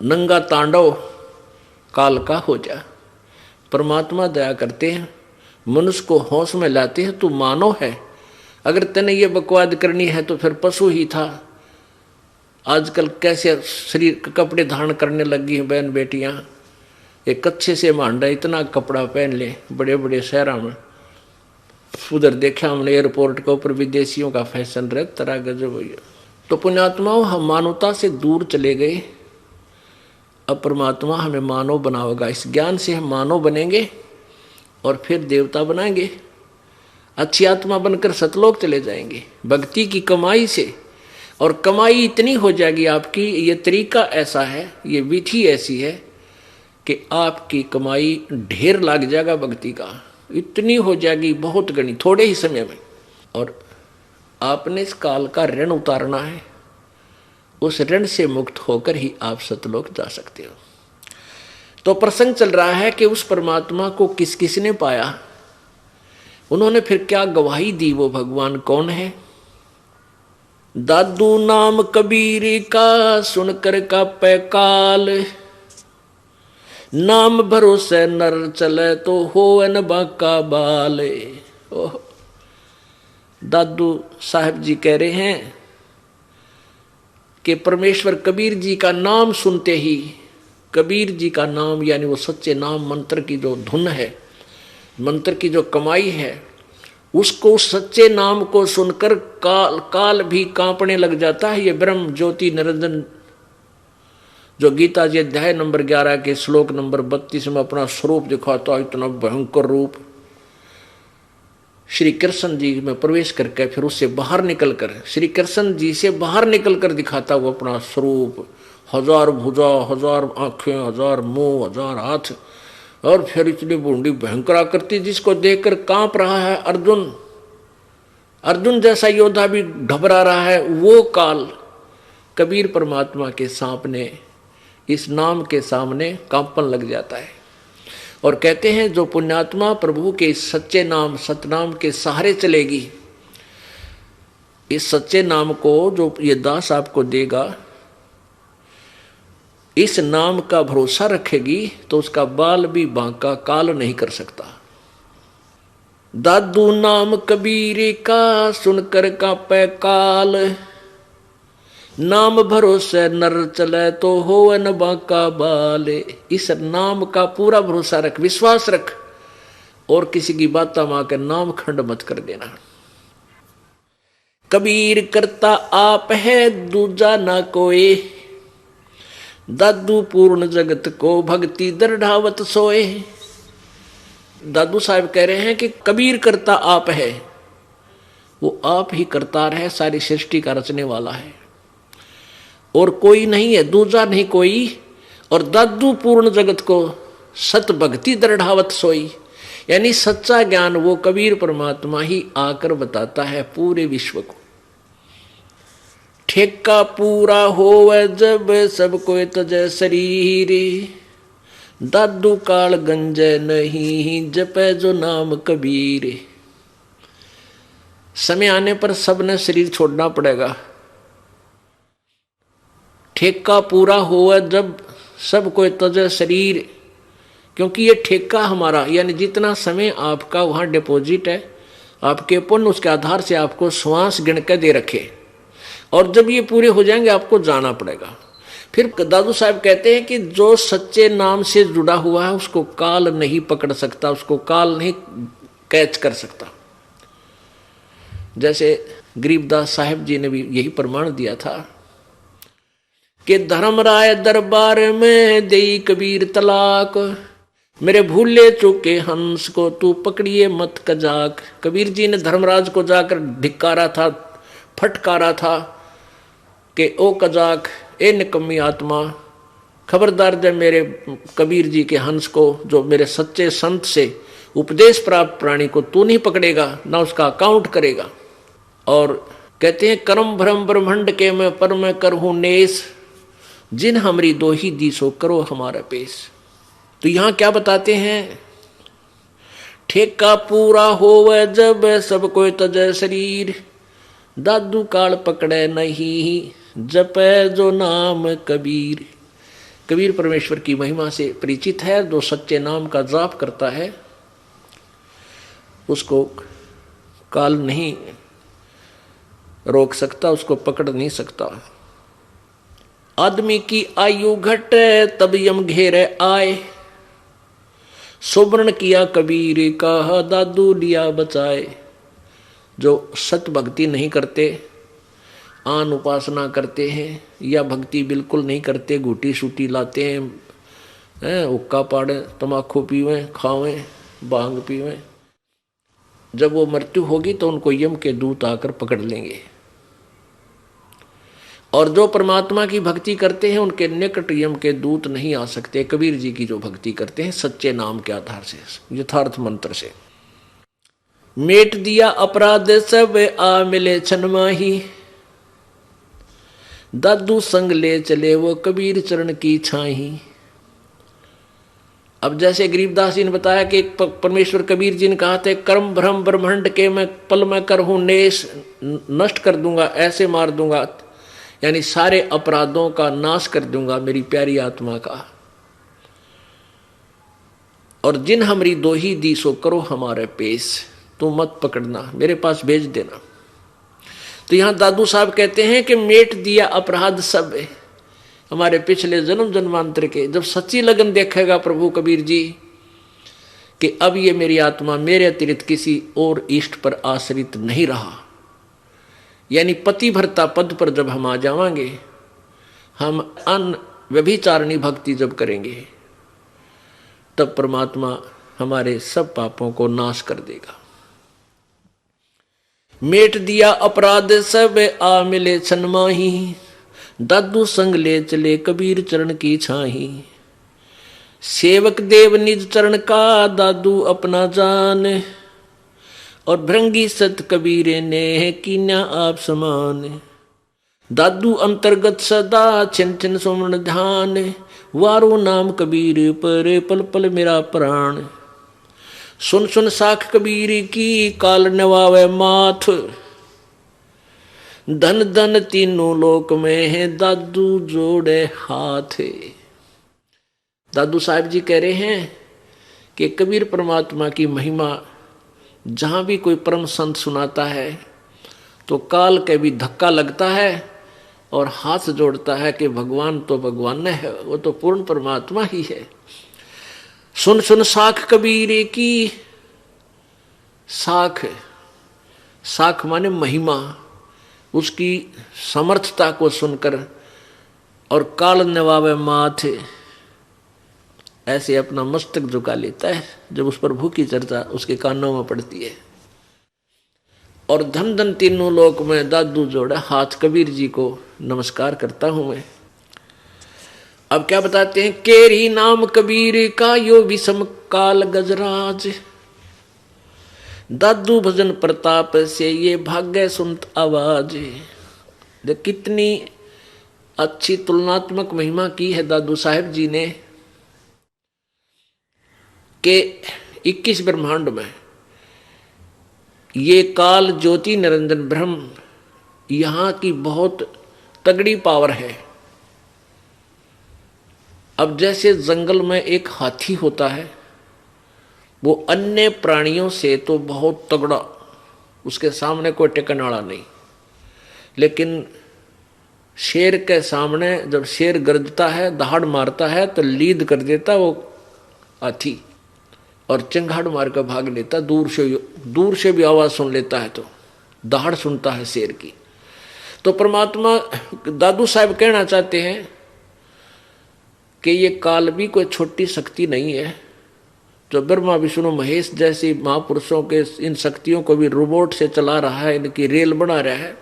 नंगा तांडव काल का हो जा। परमात्मा दया करते हैं, मनुष्य को होश में लाते हैं। तू मानव है, अगर तेने ये बकवाद करनी है तो फिर पशु ही था। आजकल कैसे शरीर कपड़े धारण करने लगी हैं बहन बेटियां, एक कच्चे से मांडा इतना कपड़ा पहन ले बड़े बड़े शहरों में। उधर देखा हमने एयरपोर्ट के ऊपर विदेशियों का फैशन रहे, तरह गजब हुई। तो पुण्यात्माओं, हम मानवता से दूर चले गए। अब परमात्मा हमें मानव बनाएगा, इस ज्ञान से हम मानव बनेंगे और फिर देवता बनाएंगे, अच्छी आत्मा बनकर सतलोक चले जाएंगे भक्ति की कमाई से। और कमाई इतनी हो जाएगी आपकी, ये तरीका ऐसा है, ये विधि ऐसी है कि आपकी कमाई ढेर लग जाएगा भक्ति का, इतनी हो जाएगी बहुत गणी थोड़े ही समय में। और आपने इस काल का ऋण उतारना है, उस ऋण से मुक्त होकर ही आप सतलोक जा सकते हो। तो प्रसंग चल रहा है कि उस परमात्मा को किस किस ने पाया, उन्होंने फिर क्या गवाही दी, वो भगवान कौन है। दादू नाम कबीर का सुनकर का पैकाल, नाम भरोसे नर चले तो हो न बाका बाल। ओह, दादू साहब जी कह रहे हैं कि परमेश्वर कबीर जी का नाम सुनते ही, कबीर जी का नाम यानी वो सच्चे नाम मंत्र की जो धुन है, मंत्र की जो कमाई है, उसको सच्चे नाम को सुनकर काल भी कांपने लग जाता है। ये ब्रह्म ज्योति निरंजन जो गीता जी अध्याय नंबर 11 के श्लोक नंबर 32 में अपना स्वरूप दिखाता है, इतना भयंकर रूप श्री कृष्ण जी में प्रवेश करके फिर उससे बाहर निकलकर, श्री कृष्ण जी से बाहर निकलकर दिखाता हुआ अपना स्वरूप, 1000 भुजा, 1000 आंखें, 1000 मुंह, 1000 हाथ, और फिर इतनी बूंदी भयंकर आकृति जिसको देखकर कांप रहा है अर्जुन, अर्जुन जैसा योद्धा भी घबरा रहा है। वो काल कबीर परमात्मा के सामने, इस नाम के सामने कांपन लग जाता है। और कहते हैं जो पुण्यात्मा प्रभु के इस सच्चे नाम सतनाम के सहारे चलेगी, इस सच्चे नाम को जो ये दास आपको देगा, इस नाम का भरोसा रखेगी तो उसका बाल भी बांका काल नहीं कर सकता। दादू नाम कबीर का सुनकर का पैकाल, नाम भरोसे नर चले तो हो न बांका बाल। इस नाम का पूरा भरोसा रख, विश्वास रख, और किसी की बात मां के नाम खंड मत कर देना। कबीर करता आप है दूजा ना कोई, दादू पूर्ण जगत को भक्ति दृढ़ावत सोए। दादू साहब कह रहे हैं कि कबीर करता आप है, वो आप ही करतार है, सारी सृष्टि का रचने वाला है और कोई नहीं है, दूजा नहीं कोई। और दादू पूर्ण जगत को सत भक्ति दृढ़ावत सोई, यानी सच्चा ज्ञान वो कबीर परमात्मा ही आकर बताता है पूरे विश्व को। ठेका पूरा होवे जब सब कोई तजय शरीर, दादू काल गंजे नहीं जपे जो नाम कबीर। समय आने पर सबने शरीर छोड़ना पड़ेगा। ठेका पूरा होवे जब सब कोई तजय शरीर, क्योंकि ये ठेका हमारा, यानी जितना समय आपका वहाँ डिपॉजिट है, आपके पुण्य उसके आधार से आपको श्वास गिन के दे रखे, और जब ये पूरे हो जाएंगे आपको जाना पड़ेगा। फिर दादू साहब कहते हैं कि जो सच्चे नाम से जुड़ा हुआ है उसको काल नहीं पकड़ सकता, उसको काल नहीं कैच कर सकता। जैसे गरीबदास साहब जी ने भी यही प्रमाण दिया था कि धर्मराय दरबार में देई कबीर तलाक, मेरे भूले चूके हंस को तू पकड़िए मत कजाक। कबीर जी ने धर्मराज को जाकर धिक्कारा था, फटकारा था कि ओ कजाक, ए निकम्मी आत्मा, खबरदार जब मेरे कबीर जी के हंस को, जो मेरे सच्चे संत से उपदेश प्राप्त प्राणी को तू नहीं पकड़ेगा, ना उसका अकाउंट करेगा। और कहते हैं कर्म भ्रम ब्रह्मंड के मैं पर मैं करहूं नेस, जिन हमरी दोही दी सो करो हमारा पेश। तो यहां क्या बताते हैं, ठेका पूरा होवे जब सब कोई तजय शरीर, दादू काल पकड़े नहीं जपे जो नाम कबीर। कबीर परमेश्वर की महिमा से परिचित है, जो सच्चे नाम का जाप करता है उसको काल नहीं रोक सकता, उसको पकड़ नहीं सकता। आदमी की आयु घटे तब यम घेरे आए, सुवर्ण किया कबीर का दादू लिया बचाए। जो सत भक्ति नहीं करते, आन उपासना करते हैं, या भक्ति बिल्कुल नहीं करते, घूटी सूटी लाते हैं, हुक्का पाड़े, तमाकू पीवें, खावें, भांग पीवें, जब वो मृत्यु होगी तो उनको यम के दूत आकर पकड़ लेंगे। और जो परमात्मा की भक्ति करते हैं उनके निकट यम के दूत नहीं आ सकते। कबीर जी की जो भक्ति करते हैं सच्चे नाम के आधार से, यथार्थ मंत्र से। मेट दिया अपराध सब आ मिले छनमाही, दादू संग ले चले वो कबीर चरण की छाही। अब जैसे गरीबदास जी ने बताया कि परमेश्वर कबीर जी ने कहा थे, कर्म भ्रम ब्रह्मंड के मैं पल में करहूं नेश, नष्ट कर दूंगा, ऐसे मार दूंगा, यानी सारे अपराधों का नाश कर दूंगा मेरी प्यारी आत्मा का। और जिन हमरी दोही दी सो करो हमारे पेश, तू मत पकड़ना, मेरे पास भेज देना। तो यहां दादू साहब कहते हैं कि मेट दिया अपराध सब, हमारे पिछले जन्म जन्मांतर के, जब सच्ची लगन देखेगा प्रभु कबीर जी कि अब ये मेरी आत्मा मेरे अतिरिक्त किसी और इष्ट पर आश्रित नहीं रहा, यानी पतिव्रता पद पर जब हम आ जावांगे, हम अन व्यभिचारिणी भक्ति जब करेंगे, तब परमात्मा हमारे सब पापों को नाश कर देगा। मेट दिया अपराध सब आ मिले छनमाही, दादू संग ले चले कबीर चरण की छाही। सेवक देव निज चरण का दादू अपना जान, और भृंगी सत कबीरे ने कीन्या आप समान। दादू अंतर्गत सदा छिन छिन सुमन ध्यान, वारो नाम कबीर पर पल पल मेरा प्राण। सुन सुन साख कबीर की काल नवावे माथ, धन धन तीनों लोक में है दादू जोड़े हाथ। दादू साहब जी कह रहे हैं कि कबीर परमात्मा की महिमा जहां भी कोई परम संत सुनाता है तो काल के भी धक्का लगता है और हाथ जोड़ता है कि भगवान तो भगवान है, वो तो पूर्ण परमात्मा ही है। सुन सुन साख कबीर की, साख, साख माने महिमा, उसकी समर्थता को सुनकर, और काल नवावे माथे, ऐसे अपना मस्तक झुका लेता है जब उस प्रभु की चर्चा उसके कानों में पड़ती है। और धन धन तीनों लोक में दादू जोड़ा हाथ, कबीर जी को नमस्कार करता हूं मैं। अब क्या बताते हैं, केरी नाम कबीर का यो विषम काल गजराज, दादू भजन प्रताप से ये भाग्य सुनत आवाज। कितनी अच्छी तुलनात्मक महिमा की है दादू साहेब जी ने कि 21 ब्रह्मांड में ये काल ज्योति निरंजन ब्रह्म, यहां की बहुत तगड़ी पावर है। अब जैसे जंगल में एक हाथी होता है, वो अन्य प्राणियों से तो बहुत तगड़ा, उसके सामने कोई टिकने वाला नहीं, लेकिन शेर के सामने जब शेर गरजता है, दहाड़ मारता है, तो लीद कर देता वो हाथी और चिंगाड़ मार कर भाग लेता। दूर से भी आवाज सुन लेता है, तो दहाड़ सुनता है शेर की। तो परमात्मा दादू साहब कहना चाहते हैं कि ये काल भी कोई छोटी शक्ति नहीं है। जो ब्रह्मा विष्णु महेश जैसी महापुरुषों के इन शक्तियों को भी रोबोट से चला रहा है, इनकी रेल बना रहा है,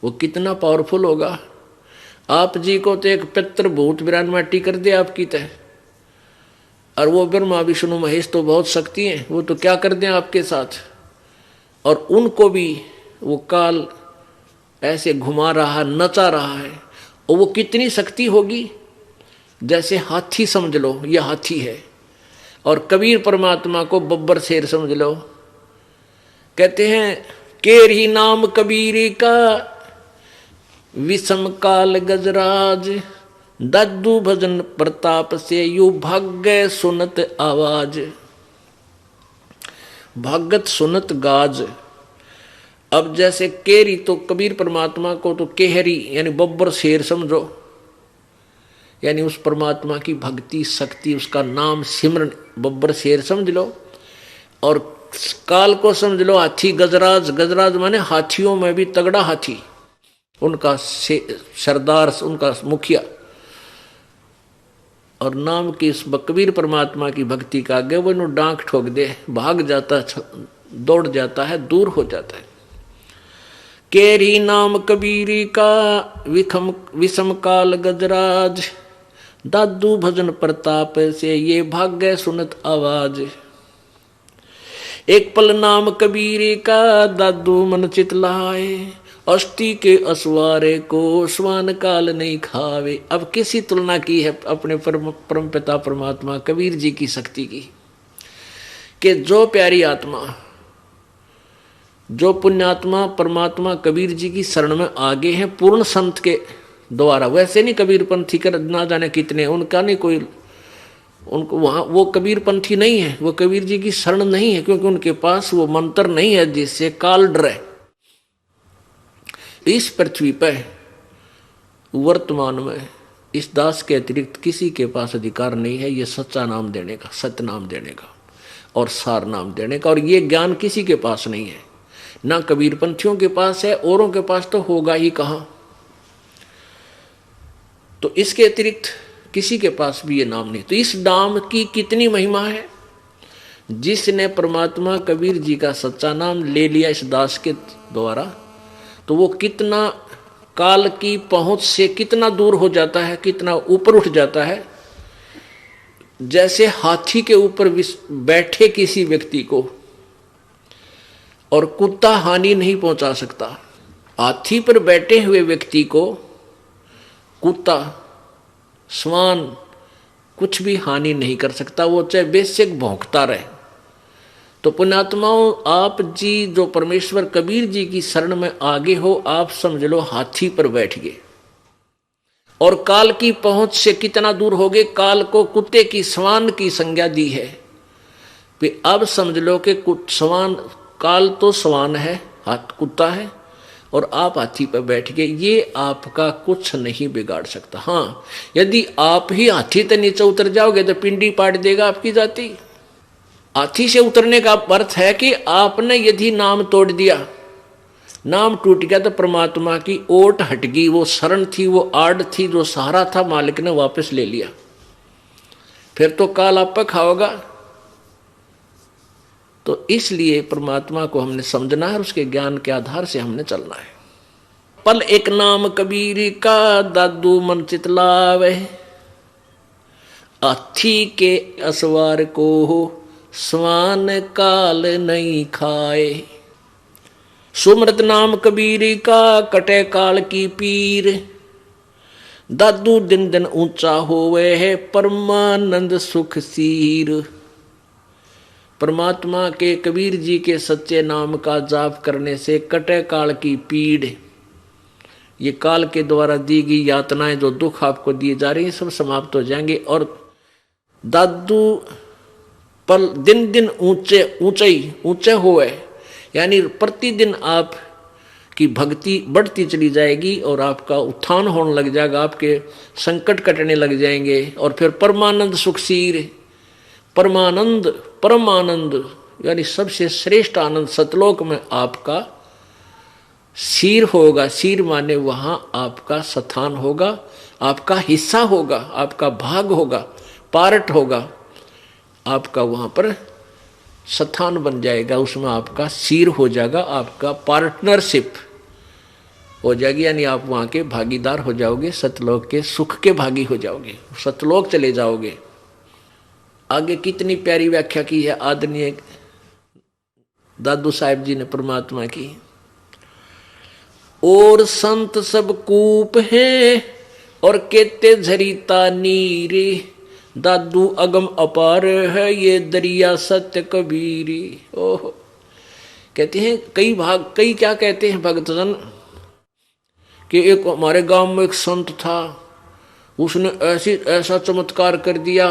वो कितना पावरफुल होगा। आप जी को तो एक पित्र भूत विरान माटी कर दे आपकी तय, और वो ब्रह्मा विष्णु महेश तो बहुत शक्ति हैं, वो तो क्या कर दें आपके साथ। और उनको भी वो काल ऐसे घुमा रहा, नचा रहा है, और वो कितनी शक्ति होगी। जैसे हाथी समझ लो, ये हाथी है, और कबीर परमात्मा को बब्बर शेर समझ लो। कहते हैं केरी नाम कबीरी का विषम काल गजराज, दादू भजन प्रताप से यू भाग्य सुनत आवाज। भागत सुनत गाज। अब जैसे केरी तो कबीर परमात्मा को तो केहरी यानी बब्बर शेर समझो, यानी उस परमात्मा की भक्ति शक्ति, उसका नाम सिमरन बब्बर शेर समझ लो। और काल को समझ लो हाथी गजराज। गजराज माने हाथियों में भी तगड़ा हाथी, उनका सरदार, उनका मुखिया। और नाम की इस कबीर परमात्मा की भक्ति का आगे वो इन्हों डांक ठोक दे, भाग जाता, दौड़ जाता है, दूर हो जाता है। केरी नाम कबीरी का विषम काल गजराज, दादू भजन प्रताप से ये भाग्य सुनत आवाज। एक पल नाम कबीरे का दादू मन चितलाए, अष्टि के असवारे को स्वान काल नहीं खावे। अब किसी तुलना की है अपने परम पिता परमात्मा कबीर जी की शक्ति की, कि जो प्यारी आत्मा, जो पुण्यात्मा परमात्मा कबीर जी की शरण में आगे हैं पूर्ण संत के द्वारा। वैसे नहीं कबीर पंथी कर ना जाने कितने, उनका नहीं कोई, उनको वहां वो कबीर पंथी नहीं है, वो कबीर जी की शरण नहीं है, क्योंकि उनके पास वो मंत्र नहीं है जिससे काल डरे। इस पृथ्वी पर वर्तमान में इस दास के अतिरिक्त किसी के पास अधिकार नहीं है ये सच्चा नाम देने का, सत्य नाम देने का और सार नाम देने का। और ये ज्ञान किसी के पास नहीं है, ना कबीर पंथियों के पास है, औरों के पास तो होगा ही कहां। तो इसके अतिरिक्त किसी के पास भी ये नाम नहीं। तो इस नाम की कितनी महिमा है। जिसने परमात्मा कबीर जी का सच्चा नाम ले लिया इस दास के द्वारा, तो वो कितना काल की पहुंच से कितना दूर हो जाता है, कितना ऊपर उठ जाता है। जैसे हाथी के ऊपर बैठे किसी व्यक्ति को और कुत्ता हानि नहीं पहुंचा सकता, हाथी पर बैठे हुए व्यक्ति को कुत्ता श्वान कुछ भी हानि नहीं कर सकता, वो चाहे बेशक भौंकता रहे। तो पुण्यात्माओं, आप जी जो परमेश्वर कबीर जी की शरण में आगे हो, आप समझ लो हाथी पर बैठ गए और काल की पहुंच से कितना दूर हो गए। काल को कुत्ते की श्वान की संज्ञा दी है। अब समझ लो कि श्वान, काल तो श्वान है, हाथ कुत्ता है, और आप हाथी पर बैठ गए। ये आपका कुछ नहीं बिगाड़ सकता। हाँ, यदि आप ही हाथी से नीचे उतर जाओगे तो पिंडी पाट देगा आपकी जाति। हाथी से उतरने का अर्थ है कि आपने यदि नाम तोड़ दिया, नाम टूट गया, तो परमात्मा की ओट हट गई। वो शरण थी, वो आड़ थी, जो सहारा था, मालिक ने वापस ले लिया। फिर तो काल आप पर खाओगा। तो इसलिए परमात्मा को हमने समझना है, उसके ज्ञान के आधार से हमने चलना है। पल एक नाम कबीर का दादू मन चितलावे, हाथी के असवार को स्वान काल नहीं खाए। सुमृत नाम कबीर का कटे काल की पीर, दादू दिन दिन ऊंचा होवे है परमानंद सुख सीर। परमात्मा के कबीर जी के सच्चे नाम का जाप करने से कटे काल की पीड़, ये काल के द्वारा दी गई यातनाएं, जो दुख आपको दिए जा रही हैं, सब समाप्त हो जाएंगे। और दादू पल दिन दिन ऊंचे ऊंचे हुए, यानी प्रतिदिन आप कि भक्ति बढ़ती चली जाएगी और आपका उत्थान होने लग जाएगा, आपके संकट कटने लग जाएंगे। और फिर परमानंद सुखसीर, परमानंद परम आनंद यानी सबसे श्रेष्ठ आनंद सतलोक में आपका सीर होगा। सीर माने वहां आपका स्थान होगा, आपका हिस्सा होगा, आपका भाग होगा, पार्ट होगा, आपका वहां पर स्थान बन जाएगा, उसमें आपका सीर हो जाएगा, आपका पार्टनरशिप हो जाएगी, यानी आप वहां के भागीदार हो जाओगे, सतलोक के सुख के भागी हो जाओगे, सतलोक चले जाओगे। आगे कितनी प्यारी व्याख्या की है आदरणीय दादू साहेब जी ने परमात्मा की। और संत सब कूप हैं और केते झरीता नीरे, दादू अगम अपार है ये दरिया सत्य कबीरी। ओह, कहते हैं कई क्या कहते हैं भक्तजन कि एक हमारे गांव में एक संत था, उसने ऐसा चमत्कार कर दिया।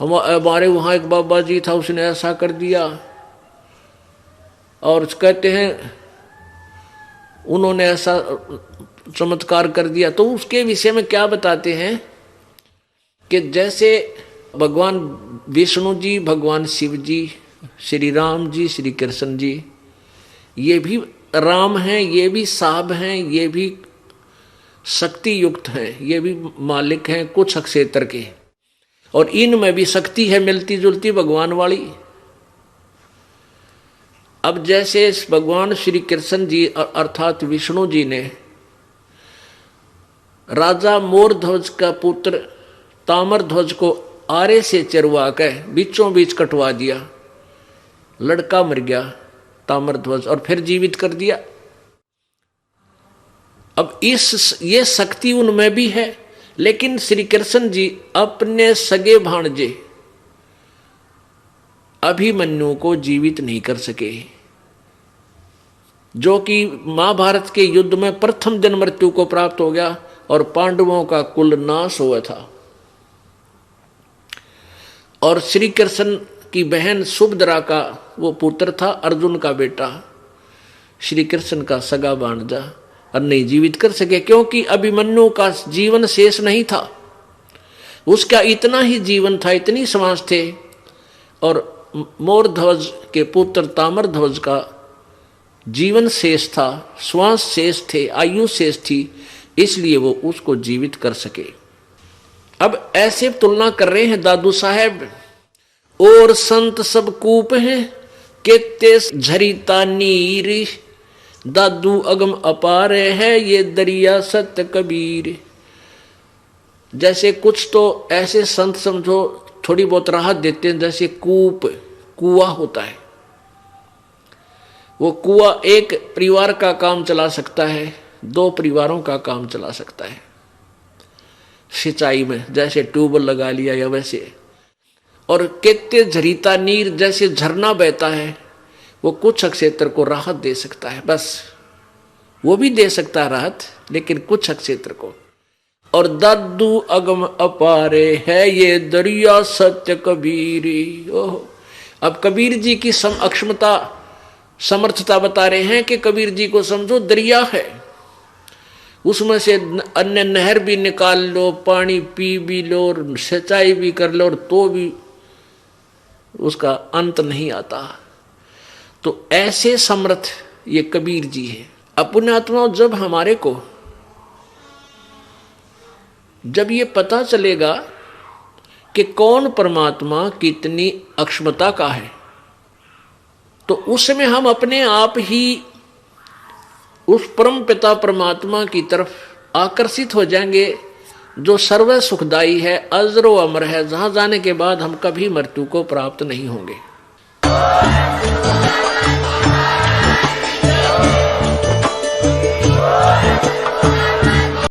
हमारे वहाँ एक बाबा जी था, उसने ऐसा कर दिया। और कहते हैं उन्होंने ऐसा चमत्कार कर दिया। तो उसके विषय में क्या बताते हैं कि जैसे भगवान विष्णु जी, भगवान शिव जी, श्री राम जी, श्री कृष्ण जी, ये भी राम हैं, ये भी साहब हैं, ये भी शक्ति युक्त हैं, ये भी मालिक हैं कुछ क्षेत्र के, और इनमें भी शक्ति है मिलती जुलती भगवान वाली। अब जैसे भगवान श्री कृष्ण जी अर्थात विष्णु जी ने राजा मोरध्वज का पुत्र ताम्रध्वज को आरे से चरवा कर बीचों बीच कटवा दिया, लड़का मर गया ताम्रध्वज, और फिर जीवित कर दिया। अब ये शक्ति उनमें भी है, लेकिन श्री कृष्ण जी अपने सगे भाणजे अभिमन्यु को जीवित नहीं कर सके, जो कि महाभारत के युद्ध में प्रथम जन्म मृत्यु को प्राप्त हो गया और पांडवों का कुल नाश हुआ था। और श्री कृष्ण की बहन सुभद्रा का वो पुत्र था, अर्जुन का बेटा, श्री कृष्ण का सगा भांजा, और नहीं जीवित कर सके क्योंकि अभिमन्यु का जीवन शेष नहीं था। उसका इतना ही जीवन था, इतनी श्वास थे, और मोरध्वज के पुत्र ताम्रध्वज का जीवन शेष था, श्वास शेष थे, आयु शेष थी, इसलिए वो उसको जीवित कर सके। अब ऐसे तुलना कर रहे हैं दादू साहेब। और संत सब कूप हैं केते झरीता नीर, दादू अगम अपार है ये दरिया सत्य कबीर। जैसे कुछ तो ऐसे संत समझो थोड़ी बहुत राहत देते हैं, जैसे कुआं होता है, वो कुआं एक परिवार का काम चला सकता है, 2 परिवारों का काम चला सकता है सिंचाई में, जैसे ट्यूबवेल लगा लिया या वैसे। और केते झरीता नीर, जैसे झरना बहता है, वो कुछ क्षेत्र को राहत दे सकता है, बस वो भी दे सकता है राहत, लेकिन कुछ क्षेत्र को। और दादू अगम अपारे है ये दरिया सत्य कबीरी। ओह, अब कबीर जी की अक्षमता समर्थता बता रहे हैं कि कबीर जी को समझो दरिया है, उसमें से अन्य नहर भी निकाल लो, पानी पी भी लो, और सिंचाई भी कर लो, और तो भी उसका अंत नहीं आता। तो ऐसे समर्थ ये कबीर जी है। अपने आत्मा जब हमारे को जब ये पता चलेगा कि कौन परमात्मा कितनी अक्षमता का है, तो उसमें हम अपने आप ही उस परम पिता परमात्मा की तरफ आकर्षित हो जाएंगे, जो सर्व सुखदाई है, अजरो अमर है, जहां जाने के बाद हम कभी मृत्यु को प्राप्त नहीं होंगे।